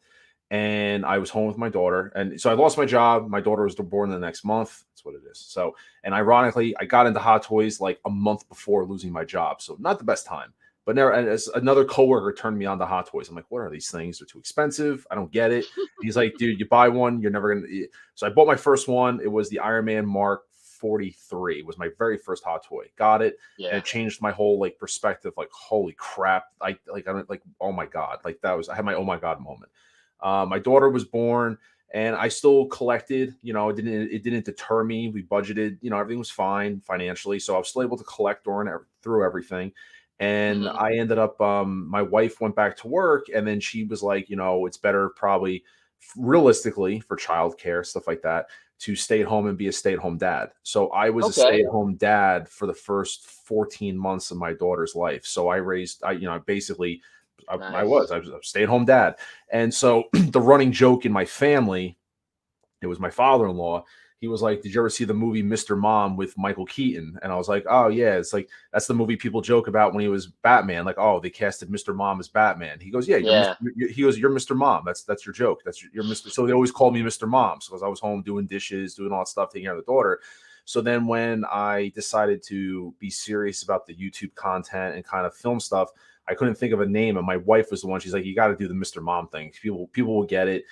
and I was home with my daughter. And so I lost my job. My daughter was born the next month. That's what it is. So, and ironically, I got into Hot Toys like a month before losing my job. So not the best time. But never, and as another coworker turned me on to Hot Toys. I'm like, what are these things? They're too expensive. I don't get it. And he's like, dude, you buy one, you're never gonna. So I bought my first one. It was the Iron Man Mark 43. It was my very first Hot Toy. Got it, and Yeah. it changed my whole like perspective. Like, holy crap! I don't like. Oh my god! Like that was. I had my oh my god moment. My daughter was born, and I still collected. It didn't deter me. We budgeted. Everything was fine financially, so I was still able to collect through everything. And Hmm. I ended up. My wife went back to work, and then she was like, it's better probably, realistically, for childcare stuff like that, to stay at home and be a stay-at-home dad. So I was a Okay. stay-at-home dad for the first 14 months of my daughter's life. So basically I was a stay-at-home dad. And so the running joke in my family, it was my father-in-law. He was like, "Did you ever see the movie Mr. Mom with Michael Keaton?" And I was like, "Oh yeah, it's like that's the movie people joke about when he was Batman. Like, oh, they casted Mr. Mom as Batman." He goes, "Yeah, you're Mr. Yeah. He goes, you're Mr. Mom. That's your joke. You're Mr." So they always called me Mr. Mom, because I was home doing dishes, doing all that stuff, taking care of the daughter. So then when I decided to be serious about the YouTube content and kind of film stuff, I couldn't think of a name, and my wife was the one. She's like, "You got to do the Mr. Mom thing. People will get it.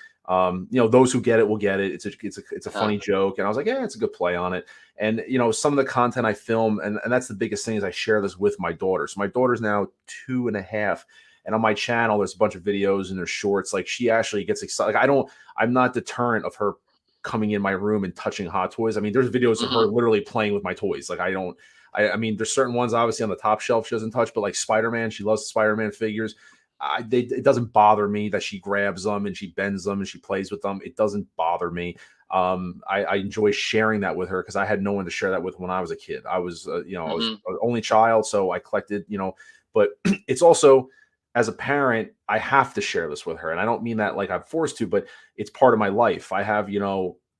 Those who get it will get it. It's a Huh. funny joke." And I was like, "Yeah, it's a good play on it." And some of the content I film, and that's the biggest thing, is I share this with my daughter. So my daughter's now 2.5, and on my channel there's a bunch of videos and there's shorts. Like, she actually gets excited. Like, I'm not deterrent of her coming in my room and touching Hot Toys. I mean, there's videos of her Hmm. literally playing with my toys. Like, I don't. I mean, there's certain ones obviously on the top shelf she doesn't touch, but like Spider-Man, she loves Spider-Man figures. It doesn't bother me that she grabs them and she bends them and she plays with them. It doesn't bother me. I enjoy sharing that with her, because I had no one to share that with when I was a kid. I was, I was Hmm. an only child, so I collected, but it's also, as a parent, I have to share this with her. And I don't mean that like I'm forced to, but it's part of my life. I have,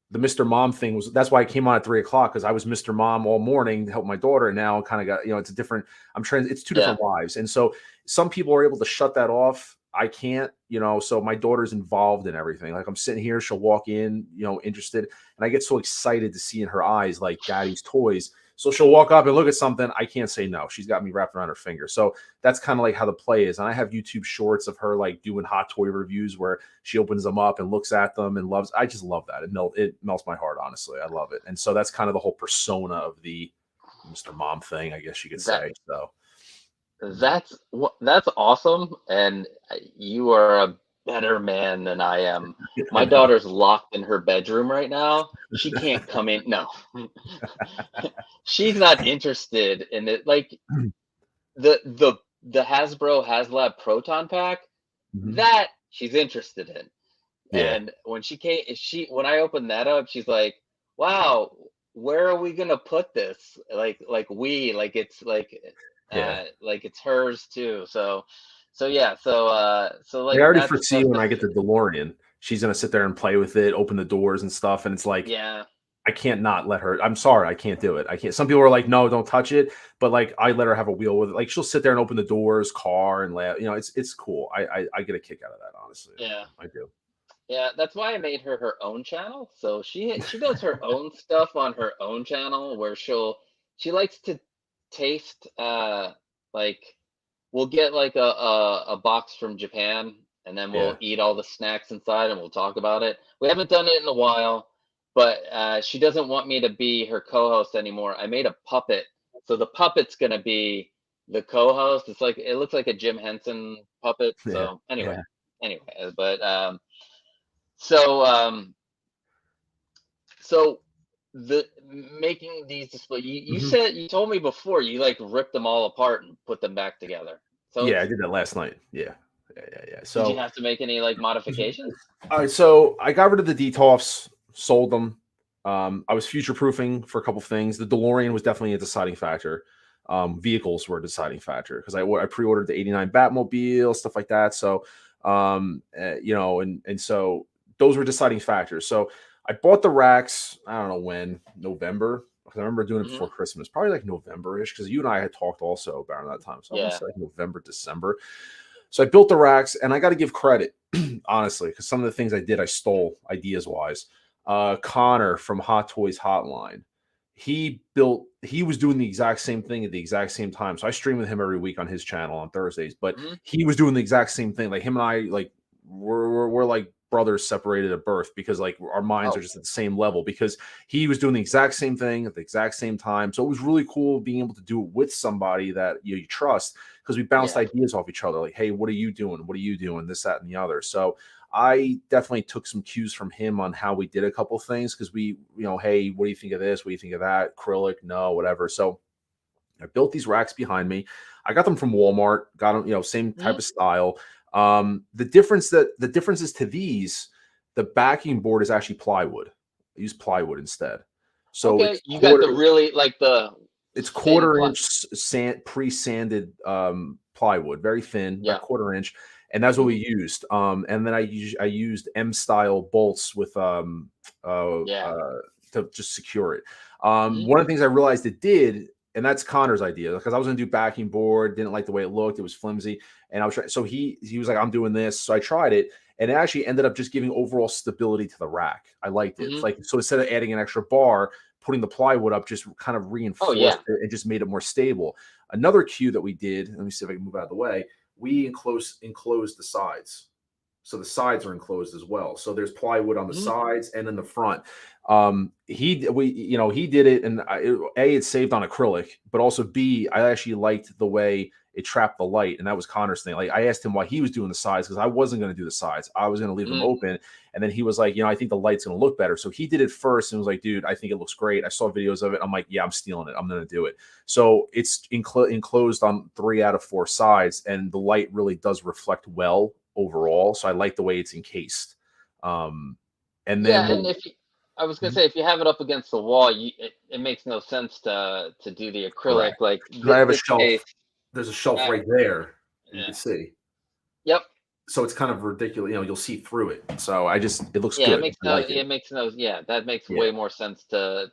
the Mr. Mom thing that's why I came on at 3 o'clock, because I was Mr. Mom all morning to help my daughter. And now I kind of got, it's a different, it's two Yeah. different lives. And so some people are able to shut that off. I can't, so my daughter's involved in everything. Like, I'm sitting here, she'll walk in, interested, and I get so excited to see in her eyes, like, daddy's toys. So she'll walk up and look at something. I can't say no. She's got me wrapped around her finger. So that's kind of like how the play is. And I have YouTube shorts of her like doing hot toy reviews where she opens them up and looks at them and loves. I just love that. It melts my heart, honestly. I love it. And so that's kind of the whole persona of the Mr. Mom thing, I guess you could That say. So that's awesome, and you are a better man than I am. My daughter's locked in her bedroom right now. She can't come in. No, she's not interested in it. Like the Hasbro HasLab Proton Pack, Mhm. that she's interested in. Yeah. And when I opened that up, she's like, "Wow, where are we gonna put this? Like it's hers too." So yeah, so I like already that's foresee when the I get the DeLorean. she's gonna sit there and play with it, open the doors and stuff. And it's like, Yeah. I can't not let her. I'm sorry, I can't do it. I can't. Some people are like, no, don't touch it. But like, I let her have a wheel with it. Like, she'll sit there and open the doors, car, and laugh. It's cool. I get a kick out of that, honestly. Yeah. I do. Yeah, that's why I made her own channel. So she does her own stuff on her own channel where she likes to taste like we'll get like a box from Japan and then we'll Yeah. eat all the snacks inside and we'll talk about it. We haven't done it in a while, but she doesn't want me to be her co-host anymore. I made a puppet. So the puppet's gonna be the co-host. It looks like a Jim Henson puppet. Yeah. So anyway, Yeah. but so so the making these display you Mhm. said you told me before you like ripped them all apart and put them back together. So Yeah, I did that last night. Yeah. Yeah. did you So, have to make any like modifications? all right. So I got rid of the DTOFs, sold them. I was future proofing for a couple things. The DeLorean was definitely a deciding factor. Vehicles were a deciding factor because I pre-ordered the '89 Batmobile, stuff like that. So, and so those were deciding factors. So I bought the racks. I don't know when, November, because I remember doing it before Hmm. Christmas, probably like November-ish, because you and I had talked also about that time. So I want to Yeah. say like November, December. So I built the racks, and I got to give credit, honestly, because some of the things I did, I stole ideas wise. Connor from Hot Toys Hotline, he was doing the exact same thing at the exact same time. So I stream with him every week on his channel on Thursdays, but Hmm. he was doing the exact same thing. Like him and I, like we're like brothers separated at birth because like our minds are Oh, just at the same level because he was doing the exact same thing at the exact same time. So it was really cool being able to do it with somebody that you trust because we bounced yeah. ideas off each other. Like, hey, what are you doing? What are you doing? This, that, and the other. So I definitely took some cues from him on how we did a couple things because hey, what do you think of this? What do you think of that? Acrylic, no, whatever. So I built these racks behind me. I got them from Walmart. Got them, same type Hmm. of style. The differences to these, the backing board is actually plywood. I use plywood instead. So Okay, you got the really like the it's thin quarter inch pre-sanded plywood, very thin, about yeah. quarter inch, and that's what Hmm. we used. And then I used M style bolts with Yeah. to just secure it. Hmm. One of the things I realized it did, and that's Connor's idea, because I was gonna do backing board, didn't like the way it looked, it was flimsy, and I was trying. So he was like, "I'm doing this," so I tried it, and it actually ended up just giving overall stability to the rack. I liked it. It's Hmm. like so instead of adding an extra bar, putting the plywood up just kind of Oh yeah. reinforced it and just made it more stable. Another cue that we did, let me see if I can move out of the way. We enclosed the sides. So the sides are enclosed as well. So there's plywood on the Hmm. sides and in the front. He did it, and it saved on acrylic, but also B, I actually liked the way it trapped the light, and that was Connor's thing. Like I asked him why he was doing the sides because I wasn't going to do the sides. I was going to leave them Hmm. open, and then he was like, I think the light's going to look better. So he did it first and was like, dude, I think it looks great. I saw videos of it. I'm like, yeah, I'm stealing it. I'm going to do it. So it's enclosed on 3 out of 4 sides, and the light really does reflect well overall. So I like the way it's encased. And then Yeah, and I was gonna say if you have it up against the wall, it makes no sense to do the acrylic correct. like 'Cause I have a this shelf. case. There's a shelf Uh, right there. You yeah. can see. Yep. So it's kind of ridiculous. You'll see through it. So it looks Yeah, good. I like it. it makes no yeah, that makes Yeah. way more sense to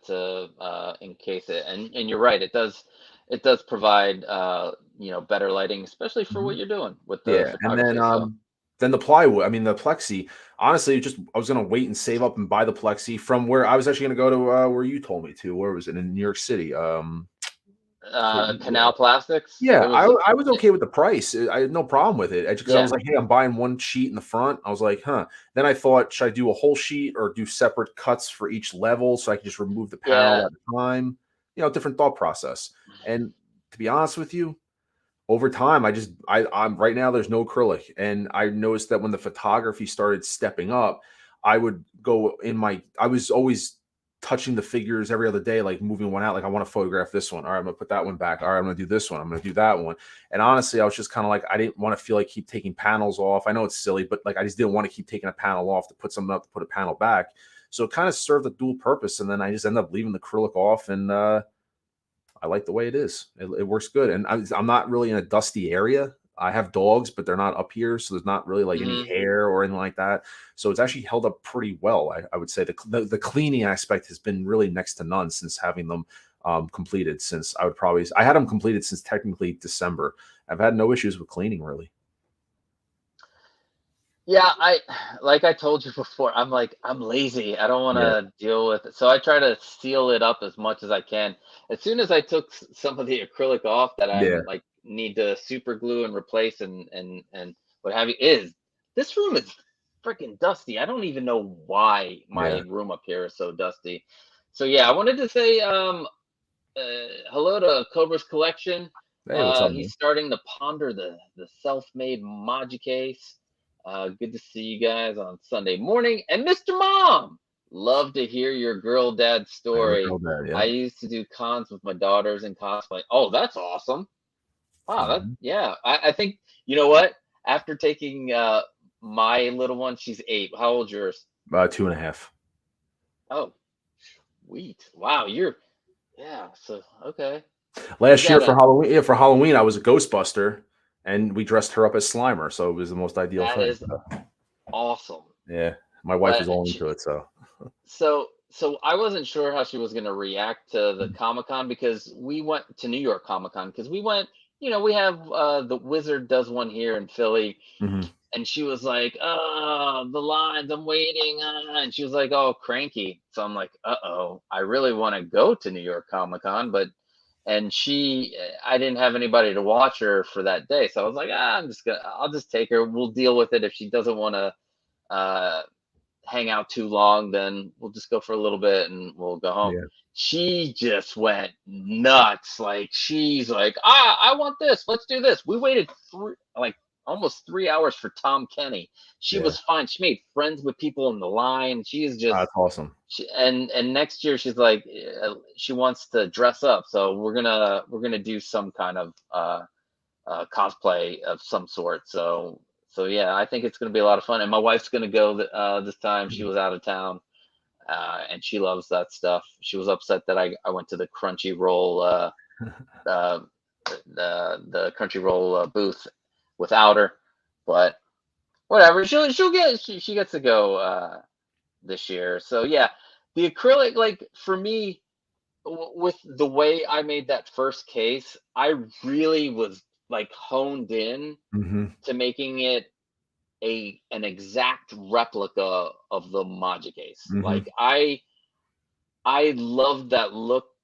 encase it. And you're right, it does provide better lighting, especially for what Mhm. you're doing with the Yeah. And photography. So then the plywood, I mean the plexi, honestly, I was gonna wait and save up and buy the plexi from where I was actually gonna go to where you told me to. Where was it? In New York City. Canal Plastics, Yeah, it was I was okay with the price. I had no problem with it because I yeah. was like, "Hey, I'm buying one sheet in the front." I was like, "Huh." Then I thought, should I do a whole sheet or do separate cuts for each level so I can just remove the panel Yeah. at a time? Different thought process. And to be honest with you, over time, I'm right now there's no acrylic, and I noticed that when the photography started stepping up, I would go in I was always touching the figures every other day, like moving one out. Like I want to photograph this one. All right, I'm gonna put that one back. All right, I'm gonna do this one. I'm gonna do that one. And honestly, I was just kind of like I didn't want to feel like keep taking panels off. I know it's silly, but like I just didn't want to keep taking a panel off to put something up to put a panel back. So it kind of served a dual purpose, and then I just ended up leaving the acrylic off, and I like the way it is. It works good, and I'm not really in a dusty area, I have dogs, but they're not up here, so there's not really like any Hmm. hair or anything like that. So it's actually held up pretty well. I would say the cleaning aspect has been really next to none since having them completed. Since I had them completed since technically December. I've had no issues with cleaning really. Yeah, like I told you before, I'm lazy. I don't want Yeah, to deal with it. So I try to seal it up as much as I can. As soon as I took some of the acrylic off that yeah, I'm like need to super glue and replace and what have you, is this room is freaking dusty. I don't even know why yeah. my room up here is so dusty. So yeah, I wanted to say hello to Cobra's collection. Hey, what's up, He's man? starting to ponder the self-made Maji case. Good to see you guys on Sunday morning. And Mr. Mom, love to hear your girl dad I am a story. girl dad. I Yeah. used to do cons with my daughters and cosplay. Oh, that's awesome. Wow, that Mhm. yeah. I think you know what? After taking my little one, she's 8. How old's yours? 2.5. Oh, sweet. Wow, you're yeah. So okay, we Last year for gotta. Halloween, yeah, for Halloween, I was a Ghostbuster, and we dressed her up as Slimer, so it was the most ideal That thing. is awesome. Yeah, my wife But was all into it. So so I wasn't sure how she was going to react to the Comic Con because we went to New York Comic Con because we went, we have the Wizard does one here in Philly, Mhm. and she was like, "Oh, the lines, I'm waiting," and she was like, "Oh, cranky." So I'm like, "Uh-oh, I really want to go to New York Comic Con, but." And I didn't have anybody to watch her for that day, so I was like, I'll just take her. We'll deal with it if she doesn't want to uh, hang out too long, then we'll just go for a little bit and we'll go home. Yeah, She just went nuts. Like she's like, I want this. Let's do this. We waited almost 3 hours for Tom Kenny. She yeah. was fine. She made friends with people in the line. She is just That's awesome. and next year she's like she wants to dress up. So we're gonna do some kind of cosplay of some sort. So yeah, I think it's going to be a lot of fun. And my wife's going to go this time. She Mhm. was out of town, and she loves that stuff. She was upset that I went to the Crunchyroll uh, the Crunchyroll booth without her, but whatever. She gets to go this year. So yeah, the acrylic, like for me, with the way I made that first case, I really was like honed in Mhm. to making it an exact replica of the Magic case. Mhm. Like I loved that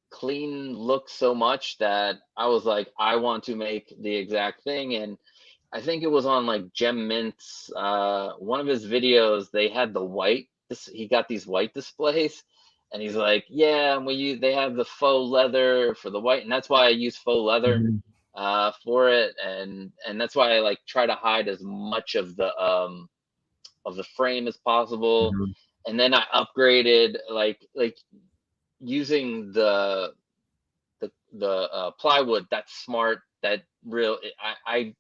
clean look so much that I was like, I want to make the exact thing. And I think it was on like Gem Mint's one of his videos, they had the white he got these white displays. And he's like, yeah, they have the faux leather for the white, and that's why I use faux leather Mhm. for it, and that's why I like try to hide as much of the frame as possible. Mhm. And then I upgraded like using the plywood. That's smart. That real I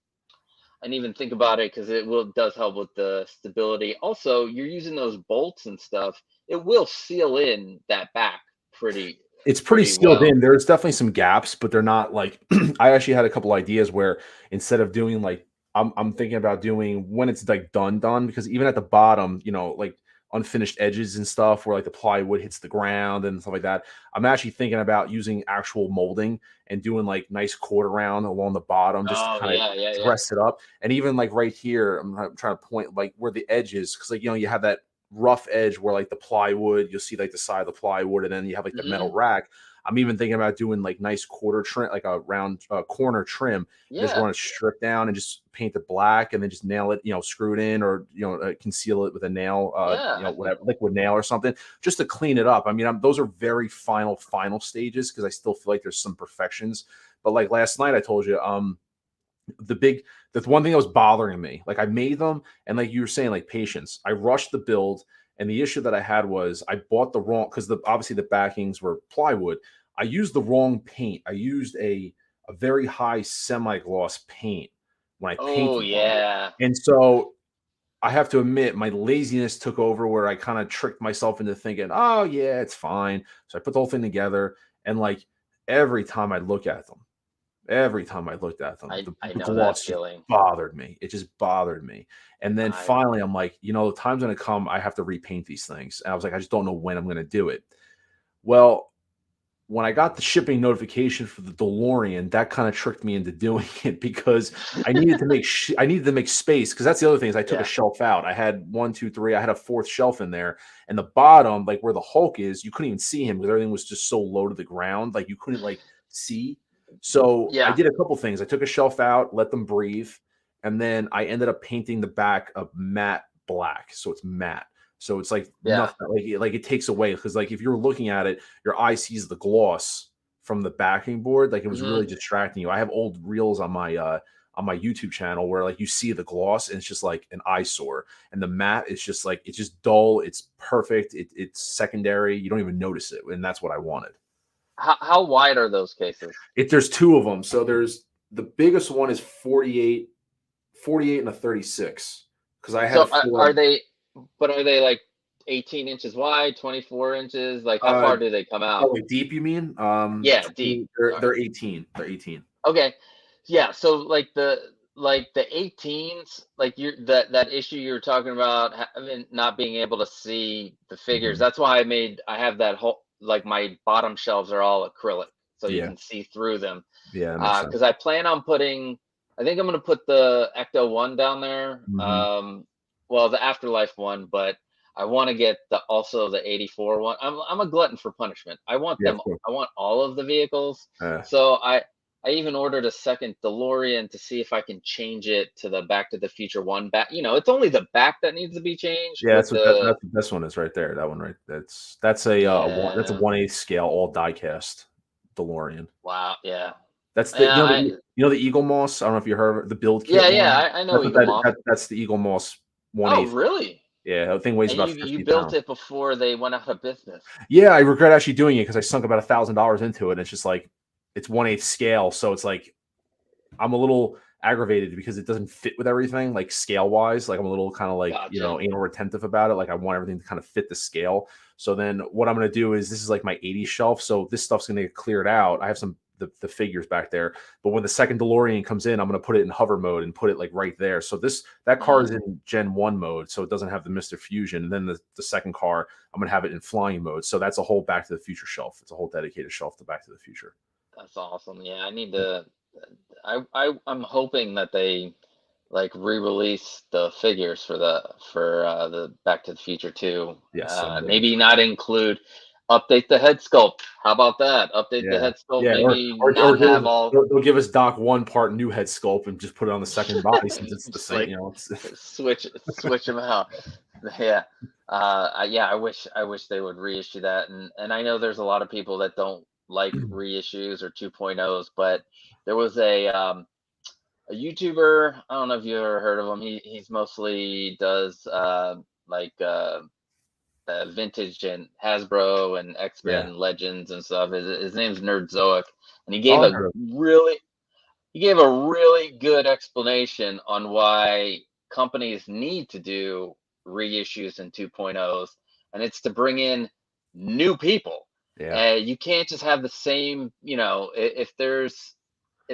didn't even think about it because does help with the stability. Also, you're using those bolts and stuff. It will seal in that back pretty It's pretty pretty sealed well. in. There's definitely some gaps, but they're not like I actually had a couple ideas where instead of doing like I'm thinking about doing when it's like done because even at the bottom, like unfinished edges and stuff where like the plywood hits the ground and stuff like that. I'm actually thinking about using actual molding and doing like nice quarter round along the bottom just to Oh kind of yeah, yeah, yeah. dress it up. And even like right here, I'm trying to point like where the edge is because like you have that rough edge where like the plywood, you'll see like the side of the plywood, and then you have like the metal Hmm. rack. I'm even thinking about doing like nice quarter trim, like a round corner trim, and just Yeah. run a strip down and just paint it black, and then just nail it, screw it in, or conceal it with a nail, Yeah. I think whatever, liquid nail or something, just to clean it up. I mean, those are very final stages because I still feel like there's some perfections. But like last night, I told you, the one thing that was bothering me, like I made them, and like you were saying, like patience, I rushed the build, and the issue that I had was I bought the wrong, because obviously the backings were plywood. I used the wrong paint. I used a very high semi-gloss paint when I Oh painted them, yeah. and so I have to admit my laziness took over where I kind of tricked myself into thinking, oh yeah, it's fine. So I put the whole thing together, and like every time I look at them, Every time I looked at them, I the know that gloss just feeling. bothered me. It just bothered me. And then I finally, I'm like, the time's going to come. I have to repaint these things. And I was like, I just don't know when I'm going to do it. Well, when I got the shipping notification for the DeLorean, that kind of tricked me into doing it because I needed to make space, because that's the other thing is I took a Yeah. shelf out. I had 1, 2, 3. I had a fourth shelf in there, and the bottom, like where the Hulk is, you couldn't even see him because everything was just so low to the ground, like you couldn't like see. So I Yeah. did a couple things. I took a shelf out, let them breathe, and then I ended up painting the back of matte black, so it's matte. So it's like Yeah. nothing, like it takes away, because like if you're looking at it, your eye sees the gloss from the backing board. Like it was really distracting you. I have old reels on my YouTube channel where like you see the gloss and it's just like an eyesore, and the matte is just like it's just dull. It's perfect. It's secondary. You don't even notice it, and that's what I wanted. How wide are those cases? There's 2 of them. So there's the biggest one is 48 and a 36. Because I had So are they? But are they like 18 inches wide, 24 inches? Like how far do they come out? Like deep, you mean? Yeah, deep. They're 18. They're 18. Okay. Yeah, so like the 18s, like that issue you were talking about having not being able to see the figures. That's why I have that whole, like my bottom shelves are all acrylic, so you can see through them. Yeah, that makes sense. Because I plan on I think I'm going to put the Ecto 1 down there. Well, the Afterlife one, but I want to get also the 84 one. I'm a glutton for punishment. I want them. I want all of the vehicles. So I even ordered a second DeLorean to see if I can change it to the Back to the Future 1 back. It's only the back that needs to be changed. Yeah, that's what this one is right there. That one right. That's a 1/8 scale all die cast DeLorean. Wow. Yeah. That's the the Eagle Moss. I don't know if you heard of the build kit. I know Eagle Moss. That's the Eagle Moss 1/8. Oh, really? Yeah, that thing weighs about 50 you built pounds. it before they went out of business. Yeah, I regret actually doing it because I sunk about $1,000 into it. And it's just like it's 1/8 scale, so it's like I'm a little aggravated because it doesn't fit with everything, like scale wise. Like I'm a little kind of like anal retentive about it. Like I want everything to kind of fit the scale. So then what I'm going to do is this is like my 80s shelf, so this stuff's going to get cleared out. I have some the figures back there, but when the second DeLorean comes in, I'm going to put it in hover mode and put it like right there. So that car is in Gen 1 mode, so it doesn't have the Mr. Fusion. And then the second car, I'm going to have it in flying mode. So that's a whole Back to the Future shelf. It's a whole dedicated shelf to Back to the Future. That's awesome. Yeah, I need to. I'm hoping that they like re-release the figures for the Back to the Future 2. Yes, maybe not include. Update the head sculpt. How about that? Update the head sculpt. Yeah, maybe or not have all. They'll give us Doc 1 part new head sculpt and just put it on the second body since it's the same. Switch them out. Yeah, I wish they would reissue that. And I know there's a lot of people that don't like reissues or 2.0s, but there was a YouTuber. I don't know if you ever heard of him. He's mostly does vintage and Hasbro and X-Men Legends and stuff. His name's Nerdzoic, and he gave a really good explanation on why companies need to do reissues and 2.0s, and it's to bring in new people. You can't just have the same, if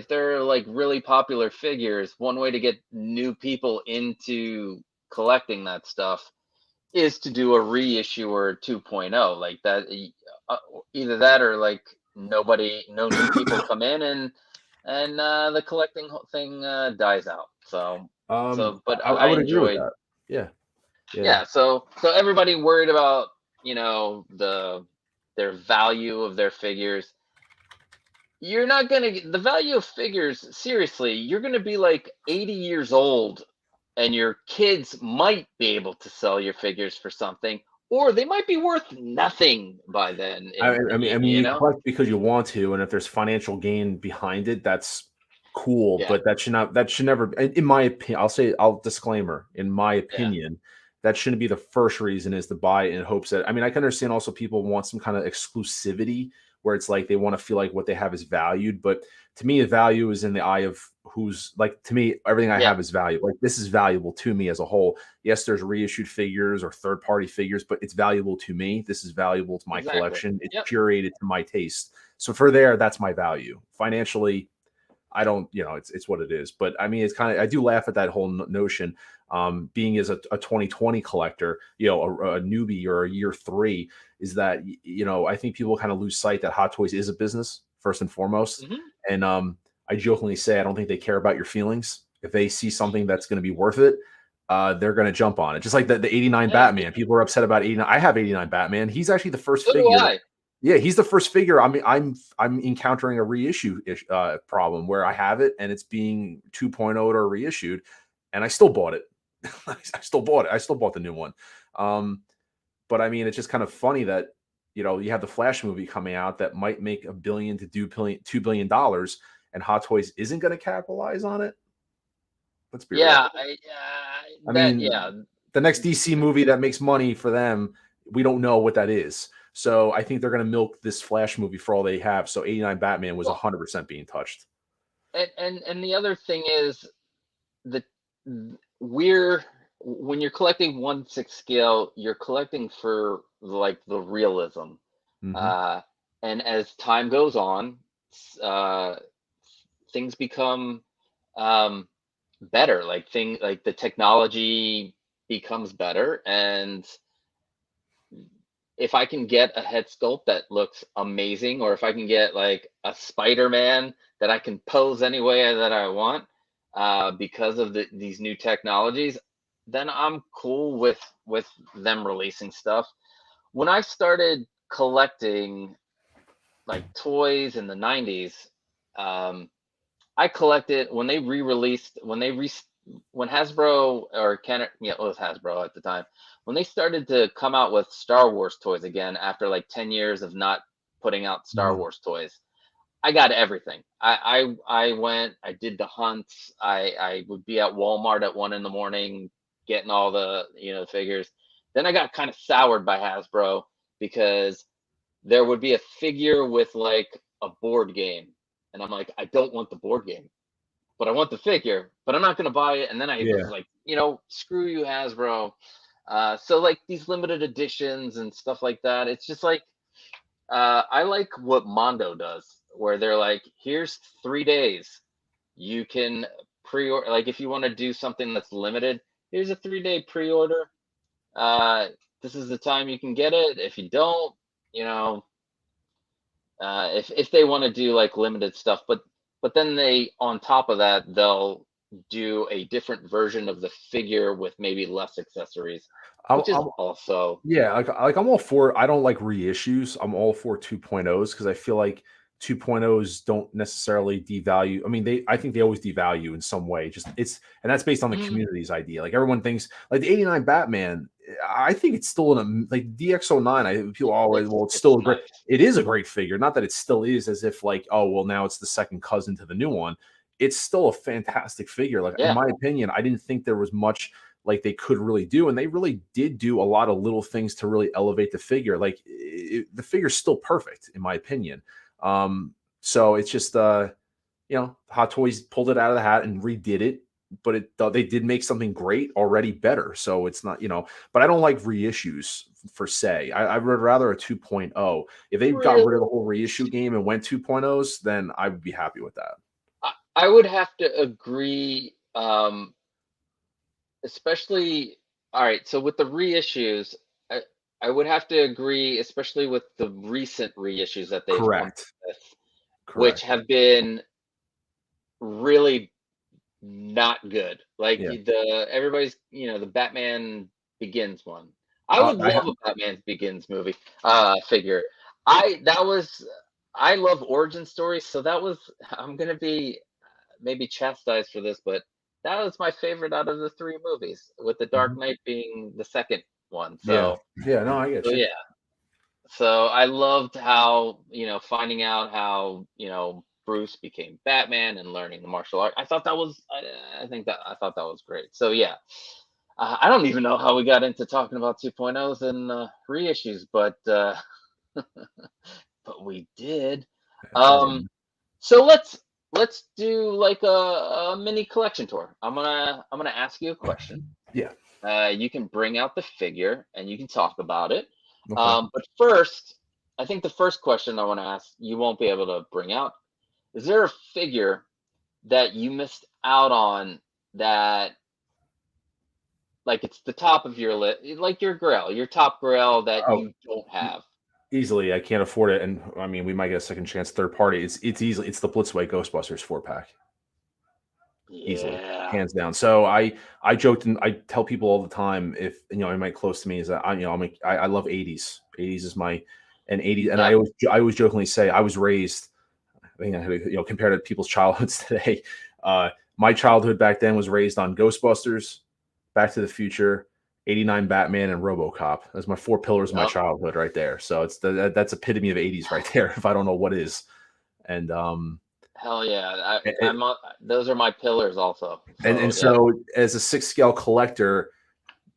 they're like really popular figures, one way to get new people into collecting that stuff is to do a reissue or 2.0 like that. Either that or like no new people come in and the collecting thing dies out. But I would agree with enjoyed that. Yeah. So everybody worried about their value of their figures. You're not gonna get the value of figures. Seriously, you're gonna be like 80 years old, and your kids might be able to sell your figures for something, or they might be worth nothing by then. I mean, you collect because you want to, and if there's financial gain behind it, that's cool. But that should never, in my opinion, I'll disclaimer. In my opinion, that shouldn't be the first reason is to buy it in hopes that. I mean, I can understand also people want some kind of exclusivity where it's like they want to feel like what they have is valued, but to me, the value is in the eye of who's like, to me, everything I have is valuable. Like this is valuable to me as a whole. Yes, there's reissued figures or third-party figures, but it's valuable to me. This is valuable to my collection. It's curated to my taste. So for that's my value. Financially, I don't, it's what it is. But I mean, it's kind of, I do laugh at that whole notion. Being as a 2020 collector, a newbie or a year 3, is that, I think people kind of lose sight that Hot Toys is a business first and foremost. And I jokingly say, I don't think they care about your feelings. If they see something that's going to be worth it, they're going to jump on it. Just like the 89 Batman. People are upset about 89. I have 89 Batman. He's actually the first figure. Yeah, he's the first figure. I mean, I'm encountering a reissue problem where I have it and it's being 2.0 or reissued, and I still bought it. I still bought it. I still bought the new one. But I mean, it's just kind of funny that you have the Flash movie coming out that might make $1 billion to $2 billion, and Hot Toys isn't going to capitalize on it. Let's be real. I mean, the next DC movie that makes money for them, we don't know what that is. So I think they're going to milk this Flash movie for all they have. So 89 Batman was 100% being touched. And the other thing is that when you're collecting 1/6 scale, you're collecting for like the realism. And as time goes on, things become better. Like the technology becomes better, and if I can get a head sculpt that looks amazing, or if I can get like a Spider-Man that I can pose any way that I want because of these new technologies, then I'm cool with them releasing stuff. When I started collecting like toys in the 90s, I collected when they re-released, when Hasbro or Kenner, it was Hasbro at the time, when they started to come out with Star Wars toys again after like 10 years of not putting out Star Wars toys, I got everything. I went, I did the hunts. I would be at Walmart at 1 a.m. getting all the figures. Then I got kind of soured by Hasbro because there would be a figure with like a board game, and I'm like, I don't want the board game, but I want the figure, but I'm not going to buy it. And then I was like, screw you, Hasbro. So like these limited editions and stuff like that, it's just like, I like what Mondo does, where they're like, here's 3 days. You can pre-order, like if you want to do something that's limited, here's a 3-day pre-order. This is the time you can get it. If you don't, if they want to do like limited stuff, but then they, on top of that, they'll do a different version of the figure with maybe less accessories, which is also like I'm all for. I don't like reissues. I'm all for 2.0s because I feel like 2.0s don't necessarily devalue. I mean, I think they always devalue in some way. And that's based on the community's idea. Like everyone thinks, like the 89 Batman, I think it's still like DX09. People always, it's still great. It is a great figure. Not that it still is as if like, oh, well, now it's the second cousin to the new one. It's still a fantastic figure. Like in my opinion, I didn't think there was much like they could really do, and they really did do a lot of little things to really elevate the figure. Like the figure's still perfect in my opinion. So it's just Hot Toys pulled it out of the hat and redid it, but they did make something great already better. So it's not, but I don't like reissues per se. I would rather a 2.0. If they got rid of the whole reissue game and went 2.0s, then I would be happy with that. I would have to agree, especially, all right, so with the reissues, I would have to agree, especially with the recent reissues that they've come with, which have been really not good. Like everybody's, the Batman Begins one. I would love a Batman Begins movie figure. I love origin stories, so I'm gonna be maybe chastised for this, but that was my favorite out of the 3 movies, with the Dark Knight being the second one. So no, I get you. So I loved how, finding out how, Bruce became Batman and learning the martial art. I thought that was great. So I don't even know how we got into talking about 2.0s and reissues, but we did. So let's do like a mini collection tour. I'm gonna ask you a question. You can bring out the figure and you can talk about it. But first, I think the first question I want to ask, you won't be able to bring out. Is there a figure that you missed out on that, like it's the top of your list, like your top grail that Oh, you don't have? easily. I can't afford it, and I mean, we might get a second chance, third party. It's easily it's the Blitzway Ghostbusters 4-pack, easily, Yeah. hands down. So I joked and I tell people all the time, if anybody close to me is that I love 80s. 80s is my and 80s, and Yeah. I always jokingly say I was raised. I think I had compared to people's childhoods today. My childhood back then was raised on Ghostbusters, Back to the Future, 89 Batman, and RoboCop. That's my 4 pillars of my Yep. childhood right there. So it's that's epitome of 80s right there. If I don't know what is, and Hell yeah. and, Those are my pillars also. and, So and yeah. so as a 6 scale collector,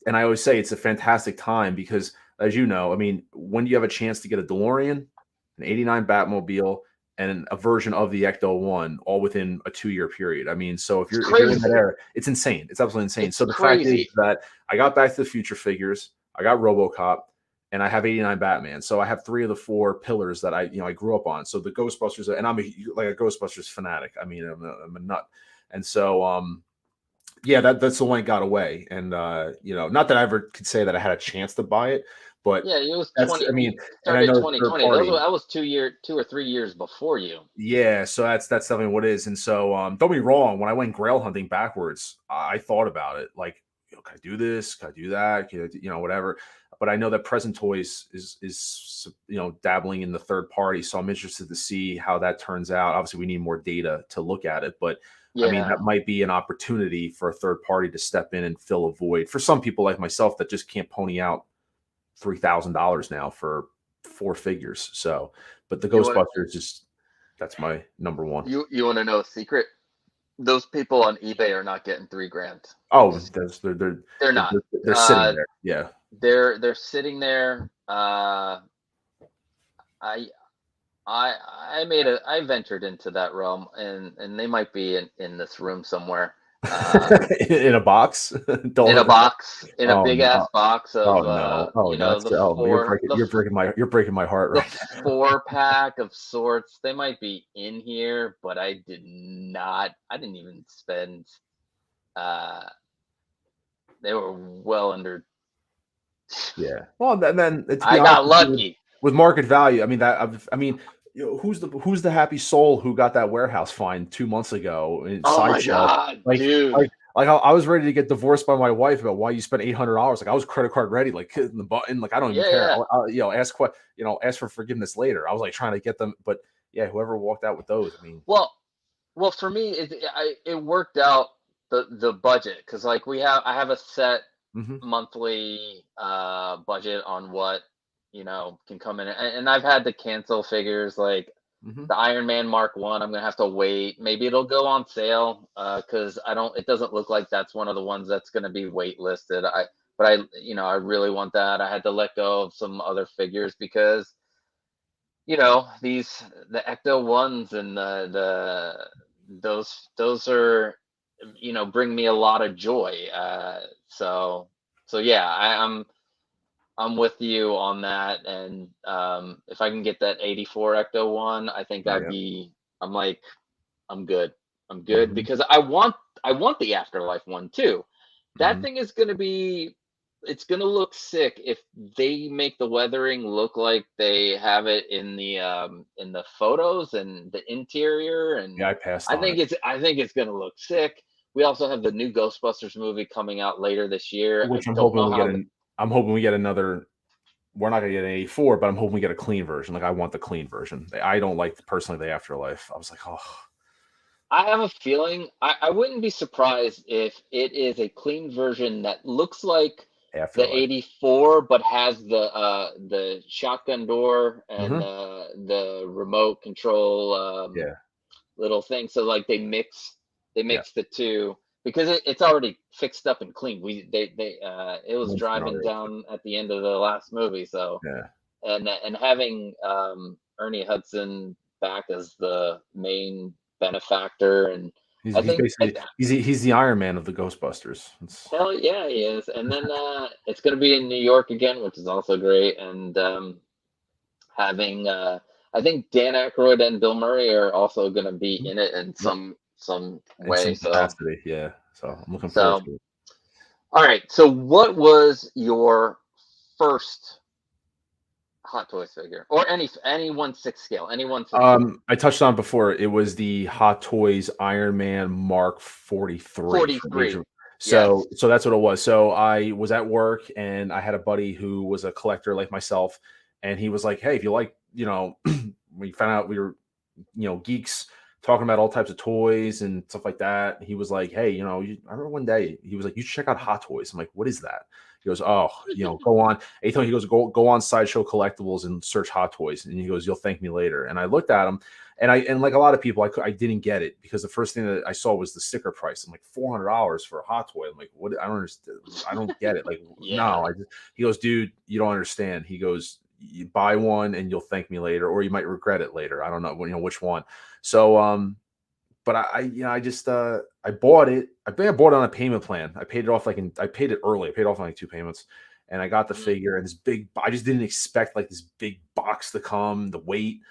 and I always say it's a fantastic time because, as you know, I mean, when you have a chance to get a DeLorean, an 89 Batmobile, and a version of the Ecto-1 all within a 2-year period. I mean, so if you're in that era, it's insane. It's absolutely insane. It's so the crazy. fact is that I got Back to the Future figures, I got RoboCop, and I have 89 Batman. So I have 3 of the 4 pillars that I grew up on. So the Ghostbusters, and I'm like a Ghostbusters fanatic. I mean, I'm a nut. And so yeah, that's the one that got away. And not that I ever could say that I had a chance to buy it, but Yeah, it was that's 20. I mean, You and I started know third 2020. party. That was 2 or 3 years before you. Yeah, so that's definitely what it is. And so don't be wrong, when I went grail hunting backwards, I thought about it like, can I do this? Can I do that? Can I, whatever. But I know that Present Toys is dabbling in the third party, so I'm interested to see how that turns out. Obviously, we need more data to look at it, but Yeah. I mean, that might be an opportunity for a third party to step in and fill a void for some people like myself that just can't pony out $3,000 now for 4 figures. So, but the Ghostbusters that's my number one. You want to know a secret? Those people on eBay are not getting $3,000. Oh, They're not. They're sitting there. Yeah. They're sitting there. I ventured into that realm, and they might be in this room somewhere. In a box. In a box, in a big ass no. box of no. You're breaking my heart right the 4-pack of sorts. They might be in here, but I didn't even spend they were well under. Yeah. Well, then I got lucky with market value. I mean, who's the happy soul who got that warehouse find 2 months ago? Oh my God, dude! Like I was ready to get divorced by my wife about why you spent $800. Like I was credit card ready, like hitting the button. Like I don't even care. Yeah. Ask for forgiveness later. I was like trying to get them, but yeah, whoever walked out with those. I mean, well, for me, it worked out the budget because like I have a set monthly budget on what can come in, and I've had to cancel figures like the Iron Man Mark 1. I'm gonna have to wait. Maybe it'll go on sale because it doesn't look like that's one of the ones that's gonna be waitlisted. But I really want that. I had to let go of some other figures because the Ecto ones and those are bring me a lot of joy. So yeah, I'm with you on that, and if I can get that 84 Ecto 1, I think I'm good. I'm good because I want the Afterlife one too. That thing is it's gonna look sick if they make the weathering look like they have it in the photos and the interior. And yeah, I passed. I think it's gonna look sick. We also have the new Ghostbusters movie coming out later this year, which I'm hoping we get another. We're not gonna get an 84, but I'm hoping we get a clean version. Like I want the clean version. I don't like personally the Afterlife. I was like, oh. I have a feeling I wouldn't be surprised if it is a clean version that looks like Afterlife. the 84, but has the shotgun door and the remote control little thing. So like they mix the two because it's already fixed up and clean. It was driving down at the end of the last movie. So and having Ernie Hudson back as the main benefactor, and he's the Iron Man of the Ghostbusters. Hell yeah, he is. And then it's going to be in New York again, which is also great. And having I think Dan Aykroyd and Bill Murray are also going to be in it in some some in some way. So, capacity. Yeah. So I'm looking forward so to it. all right. So, what was your first Hot Toys figure, or any 1/6 scale, any 1/6 scale? I touched on before. It was the Hot Toys Iron Man Mark 43 from Age 43. of. Yes. So that's what it was. So I was at work and I had a buddy who was a collector like myself, and he was like, "Hey, if you like, we found out we were, geeks talking about all types of toys and stuff like that." He was like, "Hey, I remember one day he was like, you should check out Hot Toys." I'm like, "What is that?" He goes, "Oh, go on." And he told me, he goes, go on Sideshow Collectibles and search Hot Toys. And he goes, "You'll thank me later." And I looked at him, and like a lot of people, I didn't get it because the first thing that I saw was the sticker price. I'm like, $400 for a Hot Toy. I'm like, what? I don't understand. I don't get it. Like, Yeah. no. He goes, "Dude, you don't understand." He goes, "You buy one and you'll thank me later, or you might regret it later. I don't know, which one." So, but I just I bought it. I think I bought it on a payment plan. I paid it off I paid it early. I paid off in like 2 payments, and I got the Mhm. figure and this big. I just didn't expect like this big box to come, the weight,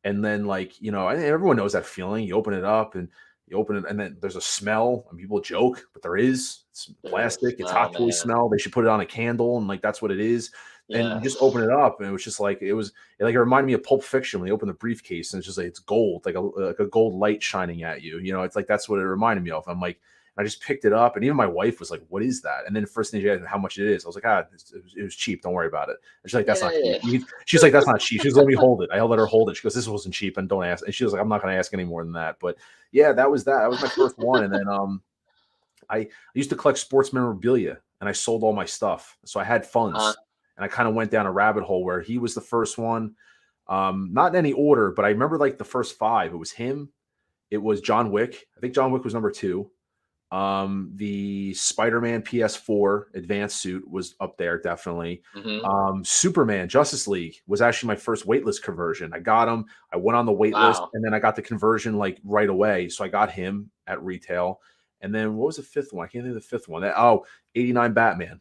and then I think everyone knows that feeling. You open it up and you open it, and then there's a smell. And people joke, but there is. It's There is a plastic. It's smell, Hot Toy man. smell. They should put it on a candle, and like that's what it is. And you just open Yes. it up, and it was just like it reminded me of Pulp Fiction when they open the briefcase, and it's just like it's gold, like a gold light shining at you. It's like that's what it reminded me of. I'm like, I just picked it up, and even my wife was like, "What is that?" And then the first thing she asked how much it is, I was like, it was cheap. Don't worry about it. And she's like, "That's not cheap." Yeah. She's like, "That's not cheap." She's let me hold it. I let her hold it. She goes, "This wasn't cheap, and don't ask." And she was like, "I'm not going to ask any more than that." But yeah, that was that. That was my first one, and then I used to collect sports memorabilia, and I sold all my stuff, so I had Uh, funds, and I kind of went down a rabbit hole where he was the first one, not in any order, but I remember like the first 5. It was him. It was John Wick. I think John Wick was number 2. The Spider-Man PS4 advanced suit was up there definitely. mhm. Superman Justice League was actually my first waitlist conversion. I got him. I went on the waitlist, Wow. and then I got the conversion like right away. So I got him at retail. And then what was the 5th one? I can't think of the 5th one. 89 Batman.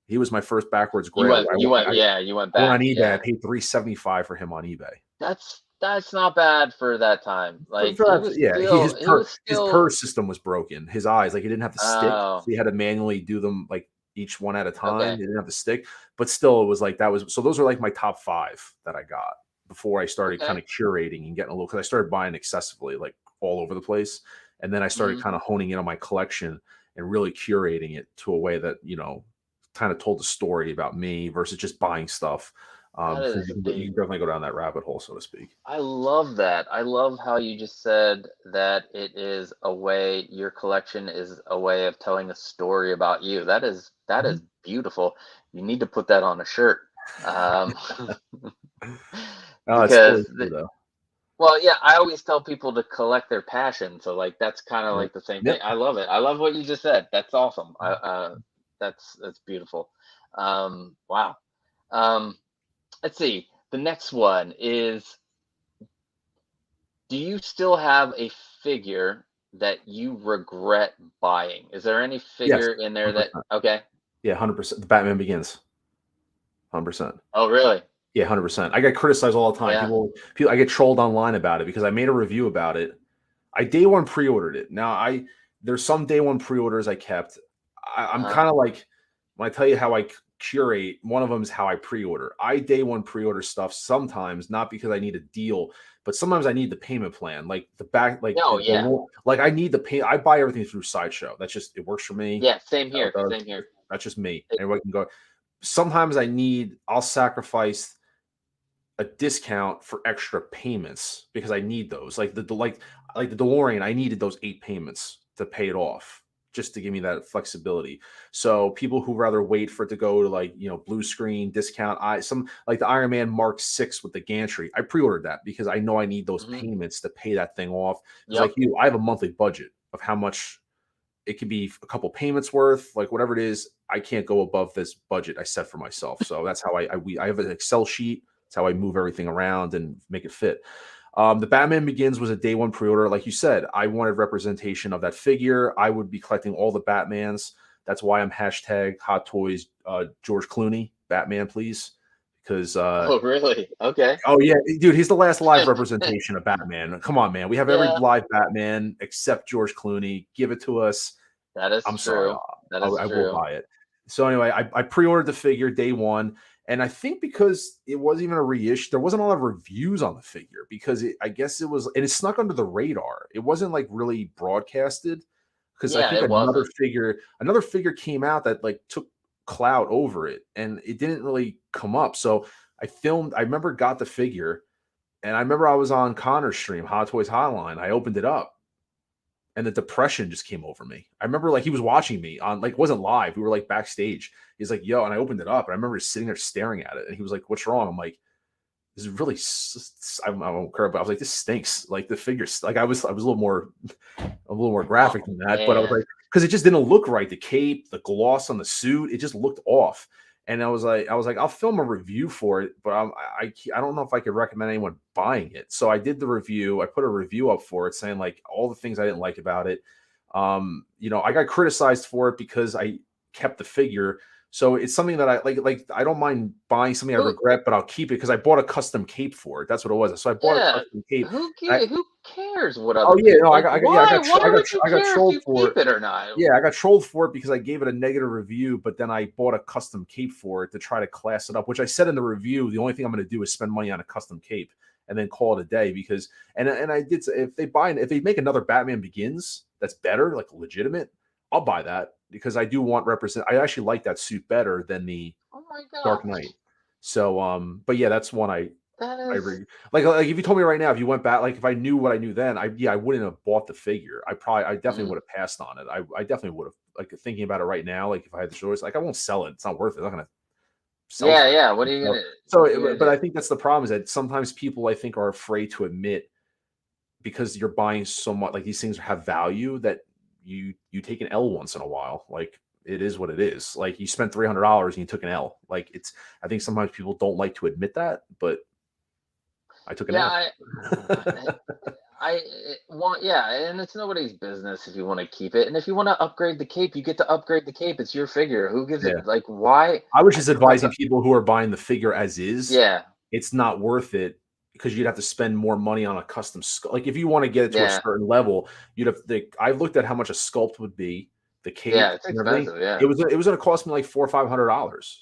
He was my first backwards grail. You went I went on back. eBay. I Yeah. paid $375 for him on eBay. That's not bad for that time. Like Yeah, he was his still. purse system was broken. His eyes, like he didn't have to stick, so Oh, he had to manually do them like each one at a time. okay. He didn't have to stick, but still, it was like that was so. Those are like my top 5 that I got before I started kind Okay. of curating and getting a little because I started buying excessively, like all over the place, and then I started Mhm. kind of honing in on my collection and really curating it to a way that kind of told the story about me versus just buying stuff. That So is you a can definitely go down that rabbit hole, so to speak. I love that. I love how you just said that your collection is a way of telling a story about you. That Mhm. is beautiful. You need to put that on a shirt. Um, Oh, it's totally because true though. well, yeah, I always tell people to collect their passion. So like that's kind of Yep. like the same thing. Yep. I love it. I love what you just said. That's awesome. That's beautiful. Wow. Um, let's see. The next one is, do you still have a figure that you regret buying? Is there any Yes. figure in there that 100%. okay? Yeah, 100%. The Batman Begins. 100%. Oh, really? Yeah, 100%. I get criticized all the time. Yeah. I get trolled online about it because I made a review about it. I day one pre-ordered it. Now there's some day one pre-orders I kept. I'm Uh-huh. kind of like when I tell you how I curate, one of them is how I pre-order. I day one pre-order stuff sometimes, not because I need a deal, but sometimes I need the payment plan. Like the back, like Oh, yeah. like I need the pay. I buy everything through Sideshow. That's just it works for me. Yeah, same How it here. does. Same here. That's just me. It, Everybody can go. Sometimes I'll sacrifice a discount for extra payments because I need those. Like like the DeLorean, I needed those 8 payments to pay it off just to give me that flexibility. So people who rather wait for it to go to like, blue screen discount, some like the Iron Man Mark 6 with the gantry. I pre-ordered that because I know I need those mhm. payments to pay that thing off. Because Yep. like I have a monthly budget of how much it could be a couple payments worth, like whatever it is. I can't go above this budget I set for myself. So that's how I have an Excel sheet. It's how I move everything around and make it fit. The Batman Begins was a day one pre-order. Like you said, I wanted representation of that figure. I would be collecting all the Batmans. That's why I'm hashtag Hot Toys George Clooney Batman, please, because Oh, really? Okay. oh yeah, dude, he's the last live representation of Batman. Come on, man. We have every Yeah, live Batman except George Clooney. Give it to us. that is I'm sorry. true. That is I will true. buy it. So anyway, I pre-ordered the figure day one, and I think because it wasn't even a reissue, there wasn't a lot of reviews on the figure because I guess it was, and it snuck under the radar. It wasn't like really broadcasted because I Yeah, think it wasn't. another figure came out that like took clout over it, and it didn't really come up. So I remember got the figure, and I remember I was on Connor's stream, Hot Toys Hotline. I opened it up, and the depression just came over me. I remember like he was watching me on, like, it wasn't live. We were like backstage. He's like, yo, and I opened it up, and I remember just sitting there staring at it, and he was like, what's wrong? I'm like, this is really, I won't care, but I was like, this stinks. Like the figures, like I was a little more graphic than that, but I was Man. like, because it just didn't look right. The cape, the gloss on the suit, it just looked off. And I was like, I'll film a review for it, but I don't know if I could recommend anyone buying it. So I did the review. I put a review up for it, saying like all the things I didn't like about it. I got criticized for it because I kept the figure. So it's something that I like. I don't mind buying something I Who regret, but I'll keep it because I bought a custom cape for it. That's what it was. So I bought a yeah. custom cape. Who cares what Oh other yeah, people no, like? Why would you I got care if trolled you for it. keep it or not? Yeah, I got trolled for it because I gave it a negative review, but then I bought a custom cape for it to try to class it up, which I said in the review, the only thing I'm going to do is spend money on a custom cape and then call it a day because and I did if they make another Batman Begins that's better, like legitimate, I'll buy that because I do want I actually like that suit better than the Oh my Dark gosh. Knight. So but yeah, that's one That I is like if you told me right now, if you went back, like if I knew what I knew then, I wouldn't have bought the figure. I definitely mm, would have passed on it. I definitely would have, like, thinking about it right now. Like if I had the choice, like I won't sell it. It's not worth it. I'm not gonna sell yeah, for yeah. What it. are you So, gonna so what are you gonna but do? I think that's the problem is that sometimes people I think are afraid to admit because you're buying so much, like these things have value that you take an L once in a while. Like it is what it is. Like you spent $300 and you took an L. Like it's I think sometimes people don't like to admit that, but I took an Yeah, L. I want, yeah, and it's nobody's business if you want to keep it. And if you want to upgrade the cape, you get to upgrade the cape. It's your figure. Who gives it? Yeah. Like, why? I was I just feel like, advising people who are buying the figure as is, yeah, it's not worth it because you'd have to spend more money on a custom sculpt. Like if you want to get it to a yeah, certain level, you'd have I looked at how much a sculpt would be, the cape yeah. It's and everything. expensive. Yeah, It was going to cost me like $400 or $500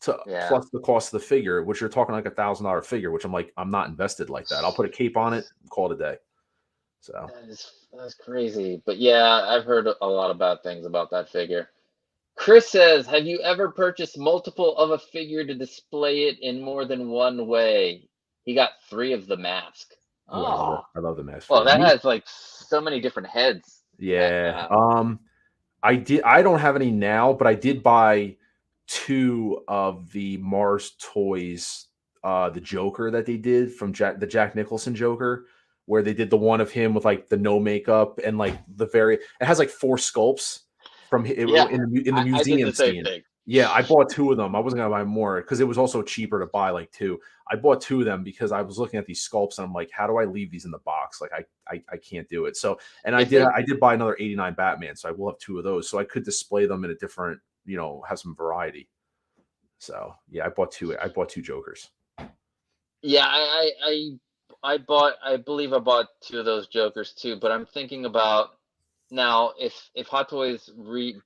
to yeah. plus the cost of the figure, which you're talking like $1,000 figure, which I'm like, I'm not invested like that. I'll put a cape on it, call it a day. So That's crazy. But yeah, I've heard a lot of bad things about that figure. Chris says, "Have you ever purchased multiple of a figure to display it in more than one way?" He got three of the mask. ooh, I love it. Oh, I love the mask well, figure. that has like so many different heads. That Yeah. I don't have any now, but I did buy two of the Mars Toys, the Joker that they did from the Jack Nicholson Joker, where they did the one of him with like the no makeup and like it has like four sculpts from Yeah, in the I did museum the same scene. thing. Yeah, I bought two of them. I wasn't gonna buy more because it was also cheaper to buy like two. I bought two of them because I was looking at these sculpts and I'm like, how do I leave these in the box? Like I can't do it. So and If they I did buy another 89 Batman, so I will have two of those. So I could display them in a different, have some variety. So yeah, I bought two Jokers. Yeah, I believe I bought two of those Jokers too, but I'm thinking about now if Hot Toys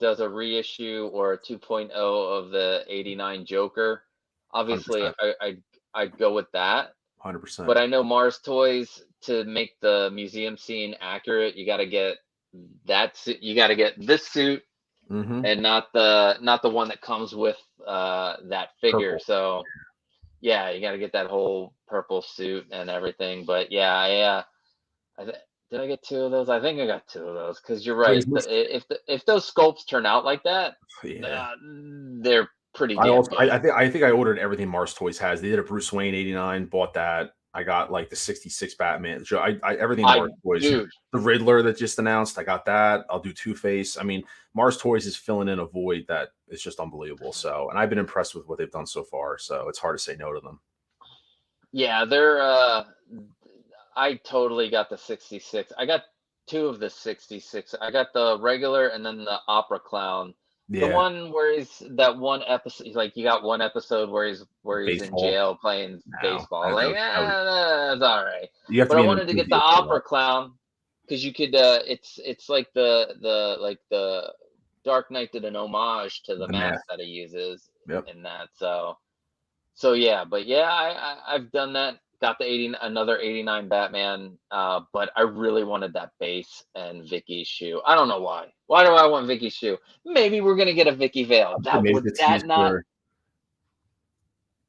does a reissue or a 2.0 of the 89 Joker, obviously 100%. I'd go with that. 100%. But I know Mars Toys, to make the museum scene accurate, you got to get you got to get this suit Mm-hmm. and not the one that comes with that figure. Purple. So yeah, you got to get that whole purple suit and everything. But yeah, did I get two of those? I think I got two of those because you're Yeah, right. If those sculpts turn out like that, yeah. they're pretty damn good. I think I ordered everything Mars Toys has. They did a Bruce Wayne 89, bought that. I got like the 66 Batman. So everything Mars Toys. Dude, The Riddler that just announced, I got that. I'll do Two-Face. I mean, Mars Toys is filling in a void that is just unbelievable. So, and I've been impressed with what they've done so far. So it's hard to say no to them. yeah, I totally got the 66. I got two of the 66. I got the regular and then the opera clown. The Yeah, one where he's that one episode, like you got one episode where he's in baseball. jail playing No, baseball. Like, it's all right. you have to But I be in a wanted to get movie the to pull opera that. clown because you could. It's like the Dark Knight did an homage to the The mask mask. that he uses Yep. in that. So yeah, but yeah, I've done that. Got the another 89 Batman, but I really wanted that base and Vicky's shoe. I don't know why. Why do I want Vicky's shoe? Maybe we're gonna get a Vicky Vale. Maybe That it's a tease for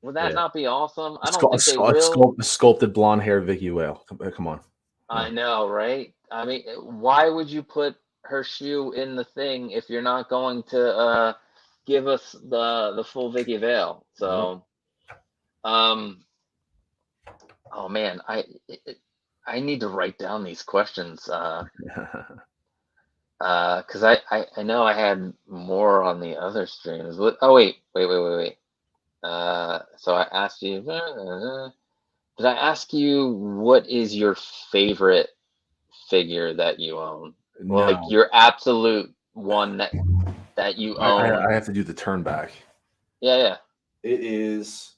would that yeah. not be awesome? A, I don't scu- a, think they scu- a will. sculpt- a sculpted blonde hair Vicky Whale. Come on. I Yeah. know, right? I mean, why would you put her shoe in the thing if you're not going to give us the full Vicky Vale? Yep. So, oh man, I need to write down these questions because I know I had more on the other streams. Oh wait. So I asked you. Did I ask you what is your favorite figure that you own? Like No, your absolute one that you own? I have to do the turn back. Yeah. It is.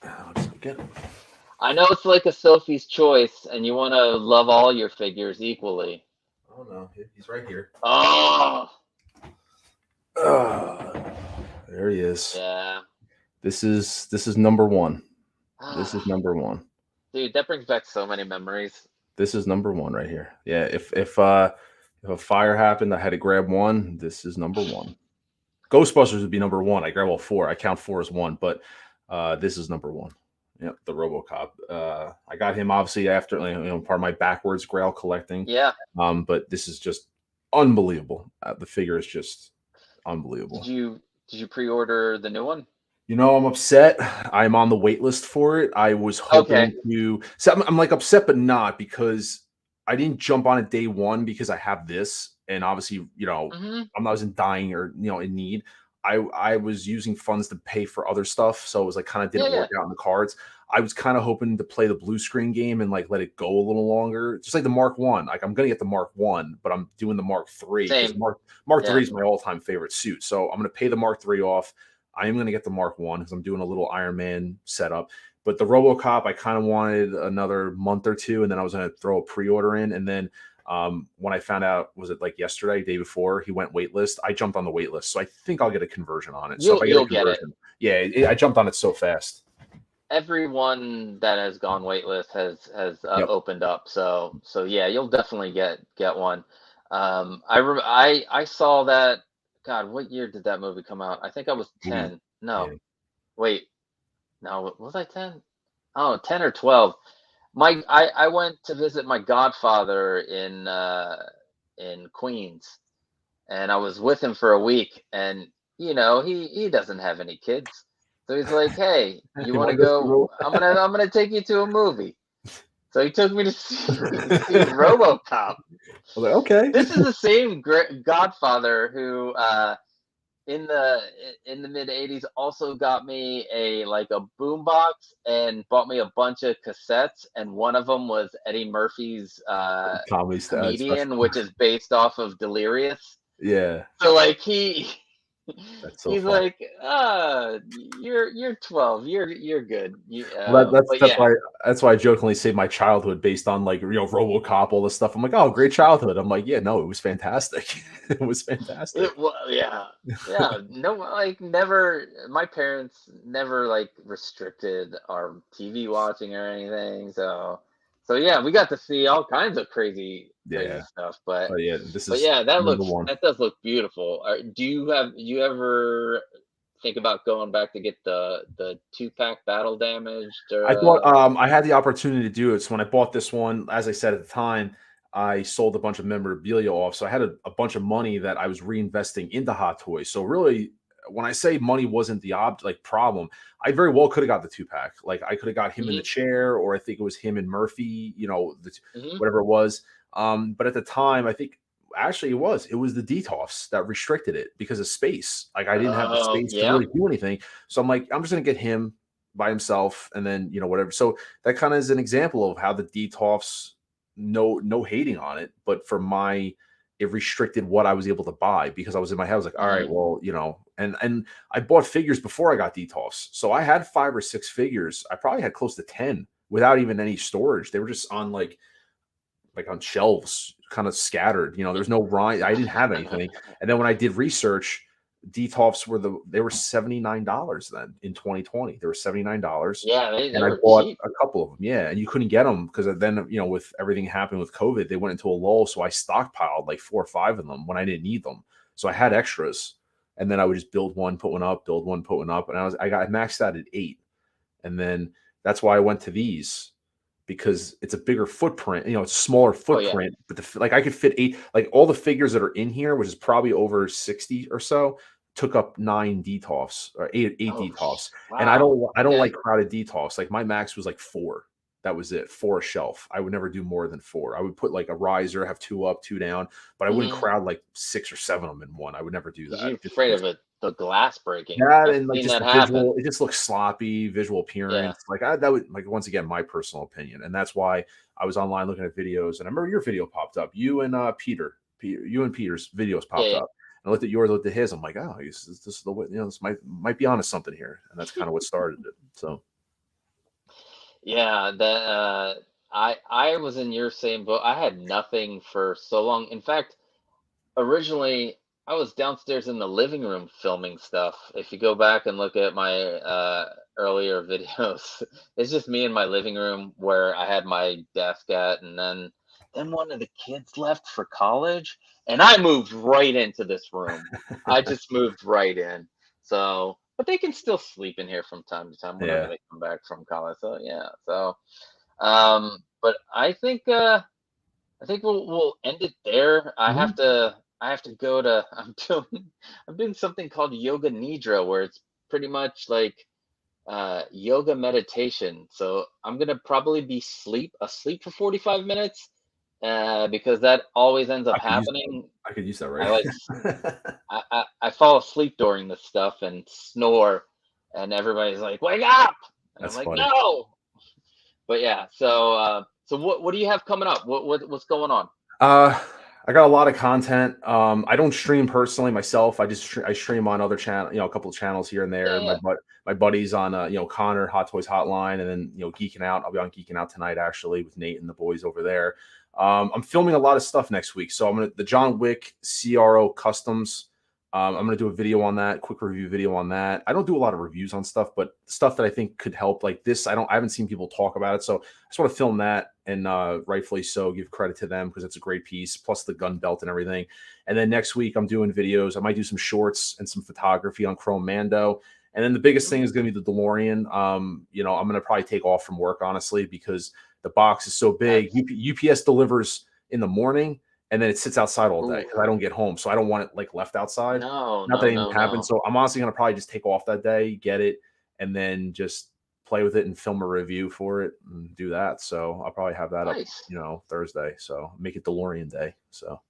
Let's go get it. I know it's like a Sophie's Choice, and you want to love all your figures equally. Oh no, he's right here. Oh, There he is. yeah. This is number one. This is number one. Dude, that brings back so many memories. This is number one right here. Yeah, if a fire happened, I had to grab one. This is number one. Ghostbusters would be number one. I grab all four. I count four as one, but this is number one. Yep, the RoboCop. I got him obviously after part of my backwards Grail collecting. Yeah. But this is just unbelievable. The figure is just unbelievable. Did you pre-order the new one? I'm upset. I'm on the wait list for it. I was hoping to. So I'm like upset, but not because I didn't jump on it day one because I have this, and obviously, I wasn't dying or in need. I was using funds to pay for other stuff, so it was like kind of didn't work out in the cards. I was kind of hoping to play the blue screen game and like let it go a little longer, just like the Mark One. Like I'm gonna get the Mark One, but I'm doing the Mark Three because Mark Three is my all-time favorite suit. So I'm gonna pay the Mark Three off. I am going to get the Mark One because I'm doing a little Iron Man setup. But the RoboCop, I kind of wanted another month or two, and then I was going to throw a pre-order in. And then when I found out, was it like yesterday, day before, he went waitlist, I jumped on the waitlist. So I think I'll get a conversion on it. So if I get a conversion, I jumped on it so fast. Everyone that has gone waitlist has opened up. So yeah, you'll definitely get one. I saw that. God, what year did that movie come out? I think I was 10. No, wait. No, was I 10? Oh, 10 or 12. I went to visit my godfather in Queens, and I was with him for a week, and he doesn't have any kids. So he's like, "Hey, you want to go? I'm gonna take you to a movie." So he took me to see RoboCop. I was like, okay. This is the same Godfather who, in the mid '80s, also got me a boombox and bought me a bunch of cassettes, and one of them was Eddie Murphy's Comedian, which is based off of Delirious. Yeah. So That's so he's fun. like, you're 12, you're good. That's why I jokingly say my childhood based on RoboCop, all this stuff. I'm like, oh, great childhood. I'm like, yeah, no, it was fantastic. It was fantastic. Yeah. No, never. My parents never restricted our TV watching or anything. So yeah, we got to see all kinds of crazy stuff. But that does look beautiful. Do you ever think about going back to get the 2-pack Battle Damaged? I thought I had the opportunity to do it. So when I bought this one, as I said at the time, I sold a bunch of memorabilia off. So I had a bunch of money that I was reinvesting into Hot Toys. So really, when I say money wasn't the problem, I very well could have got the 2-pack. Like I could have got him in the chair, or I think it was him and Murphy, whatever it was. But at the time, I think actually it was the DTOFs that restricted it because of space. Like I didn't have the space to really do anything. So I'm like, I'm just going to get him by himself and then, whatever. So that kind of is an example of how the DTOFs, no hating on it, but for my it restricted what I was able to buy because I was in my head. I was like, all right, Mhm. well, you know, and I bought figures before I got DTOFs. So I had 5 or 6 figures. I probably had close to 10 without even any storage. They were just on like on shelves, kind of scattered. You know, there's no rhyme. I didn't have anything. And then when I did research, DTOFs they were $79 then in 2020. They were $79. Yeah, they And I were bought cheap. a couple of them. Yeah. And you couldn't get them because then, you know, with everything happening with COVID, they went into a lull. So I stockpiled like 4 or 5 of them when I didn't need them. So I had extras. And then I would just build one, put one up, build one, put one up. And I got maxed out at 8. And then that's why I went to these because it's a bigger footprint, you know, it's a smaller Oh yeah. footprint, but like I could fit 8, like all the figures that are in here, which is probably over 60 or so, took up 9 DTOFs or 8 Oh, DTOFs. And wow. I don't Okay. like crowded DTOFs. Like my max was like 4. That was it, 4 a shelf. I would never do more than 4. I would put like a riser, have 2 up, 2 down, but I wouldn't Hmm. crowd like 6 or 7 of them in one. I would never do that. You're It just afraid looks of the glass breaking. that I've and, like, seen just that the happen. visual, it just looks sloppy, visual Yeah. appearance, like, that would like, once again, my personal opinion, and that's why I was online looking at videos, and I remember your video popped up, you and, you and Peter's videos Yeah. popped Yeah. up, and I looked at yours, looked at his, I'm like, "Oh, this is the way, you know, this might be onto something here," and that's kinda what started it, so Yeah, I was in your same boat. I had nothing for so long. In fact, originally I was downstairs in the living room filming stuff. If you go back and look at my earlier videos, it's just me in my living room where I had my desk at, and then one of the kids left for college, and I moved right into this room. I just moved right in. So, but they can still sleep in here from time to time whenever yeah. they come back from college. So yeah. So, but I think we'll end it there. Mhm. I have to go to I'm doing something called yoga nidra where it's pretty much like yoga meditation. So I'm gonna probably be asleep for 45 minutes because that always ends up happening. I could use that I right. like I fall asleep during this stuff and snore, and everybody's like, "Wake up!" And I'm That's like, funny. "No!" But yeah, so what do you have coming up? What's going on? Uh, I got a lot of content. I don't stream personally myself. I stream on other channel, you know, a couple of channels here and Yeah, there. yeah. My buddies on you know, Connor Hot Toys Hotline, and then, you know, Geeking Out. I'll be on Geeking Out tonight actually with Nate and the boys over there. I'm filming a lot of stuff next week, so the John Wick CRO Customs. I'm gonna do a video on that, quick review video on that. I don't do a lot of reviews on stuff, but stuff that I think could help, like this. I haven't seen people talk about it, so I just want to film that, and rightfully so, give credit to them because it's a great piece, plus the gun belt and everything. And then next week I'm doing videos. I might do some shorts and some photography on Chrome Mando. And then the biggest thing is going to be the DeLorean. You know, I'm going to probably take off from work, honestly, because the box is so big. That's UPS delivers in the morning, and then it sits outside all day ooh. because I don't get home. So I don't want it like left outside. No, Not that no, anything no, happened. no. So I'm honestly going to probably just take off that day, get it, and then just play with it and film a review for it and do that. So I'll probably have that up, Nice. you know, Thursday. So make it DeLorean day. So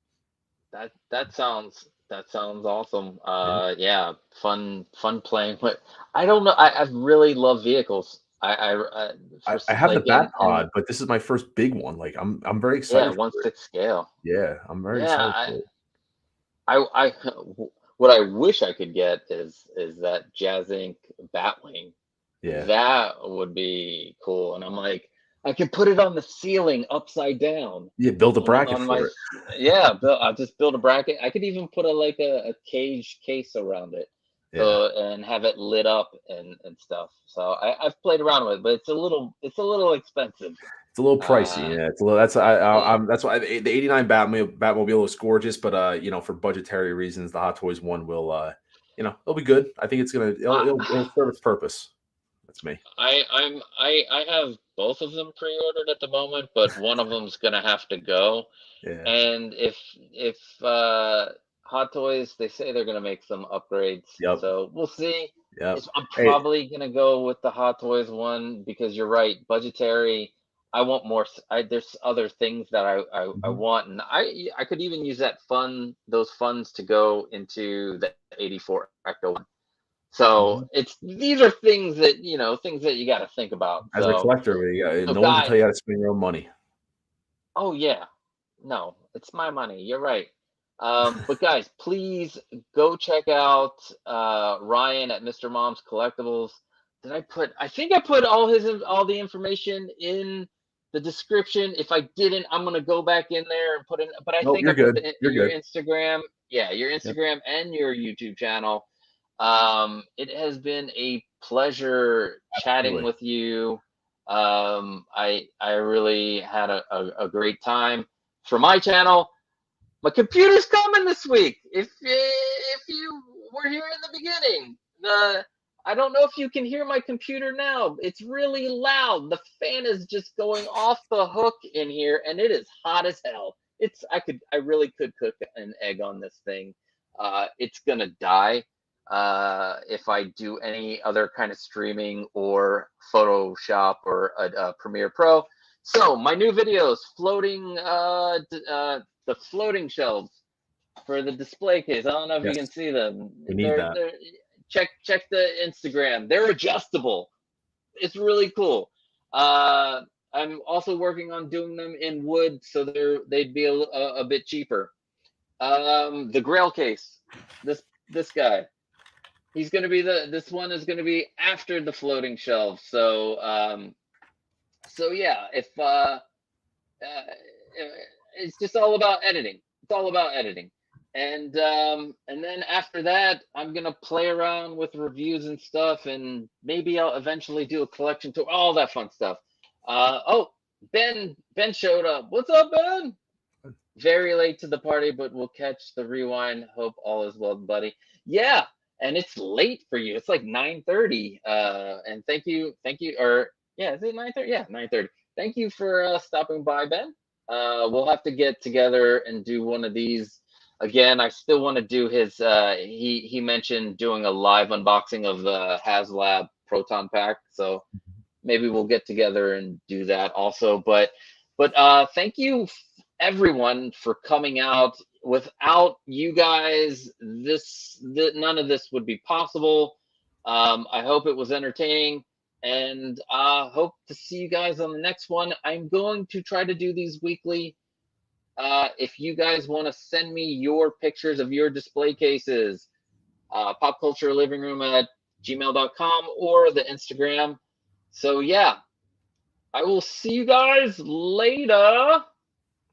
That sounds awesome. yeah. Yeah, fun playing with. I don't know. I really love vehicles. For I have the like Bat and Pod, but this is my first big one. Like I'm very yeah, excited one for it. sixth scale. Yeah, I'm very Yeah, excited for it. I what I wish I could get is that Jazz Inc. Batwing. Yeah. That would be cool. And I'm like, I can put it on the ceiling upside down Yeah, build a bracket on my for it. yeah. I'll just build a bracket. I could even put a cage case around it, Yeah. so and have it lit up and stuff. So I've played around with it, but it's a little expensive. It's a little pricey. Uh, Yeah, it's a little. That's why the '89 Batmobile was gorgeous, but you know, for budgetary reasons, the Hot Toys one will you know, it'll be good. I think it'll serve its purpose. That's me. I have both of them pre-ordered at the moment, but one of them's gonna have to go. Yeah. And if Hot Toys, they say they're gonna make some upgrades, Yep. so we'll see. Yep. I'm Hey. probably gonna go with the Hot Toys one because you're right, budgetary. I want more. There's other things that I Mhm. want, and I could even use those funds to go into the '84 Ecto one. So Mhm. it's these are things that things that you got to think about. As a So collector, so no one can guy, tell you how to spend your own money. oh yeah, no, it's my money. You're right. But guys, please go check out Ryan at Mr. Mom's Collectibles. I think I put all the information in the description. If I didn't, I'm gonna go back in there and put in. But I No, think you're I put good. You're your good. Instagram, your Yep. Instagram and your YouTube channel. It has been a pleasure chatting Absolutely. with you. I really had a great time. For my channel, my computer's coming this week. If you were here in the beginning, I don't know if you can hear my computer now. It's really loud. The fan is just going off the hook in here, and it is hot as hell. I really could cook an egg on this thing. It's gonna die if I do any other kind of streaming or Photoshop or a Premiere Pro. So my new videos, the floating shelves for the display case. I don't know if you Yes. can see them. We need that. Check the Instagram. They're adjustable. It's really cool. I'm also working on doing them in wood, so they'd be a bit cheaper. The Grail case. This guy. He's gonna be this one is gonna be after the floating shelf. So yeah, if it's just all about editing. It's all about editing. And then after that, I'm gonna play around with reviews and stuff, and maybe I'll eventually do a collection tour, all that fun stuff. Oh, Ben showed up. What's up, Ben? Very late to the party, but we'll catch the rewind. Hope all is well, buddy. Yeah, and it's late for you. It's like 9:30. And thank you. Or yeah, is it 9:30? Yeah, 9:30. Thank you for stopping by, Ben. We'll have to get together and do one of these again. I still want to do his. He mentioned doing a live unboxing of the HasLab Proton Pack, so maybe we'll get together and do that also. But thank you everyone for coming out. Without you guys, none of this would be possible. I hope it was entertaining, and hope to see you guys on the next one. I'm going to try to do these weekly. If you guys want to send me your pictures of your display cases, popculturelivingroom@gmail.com or the Instagram. So yeah, I will see you guys later.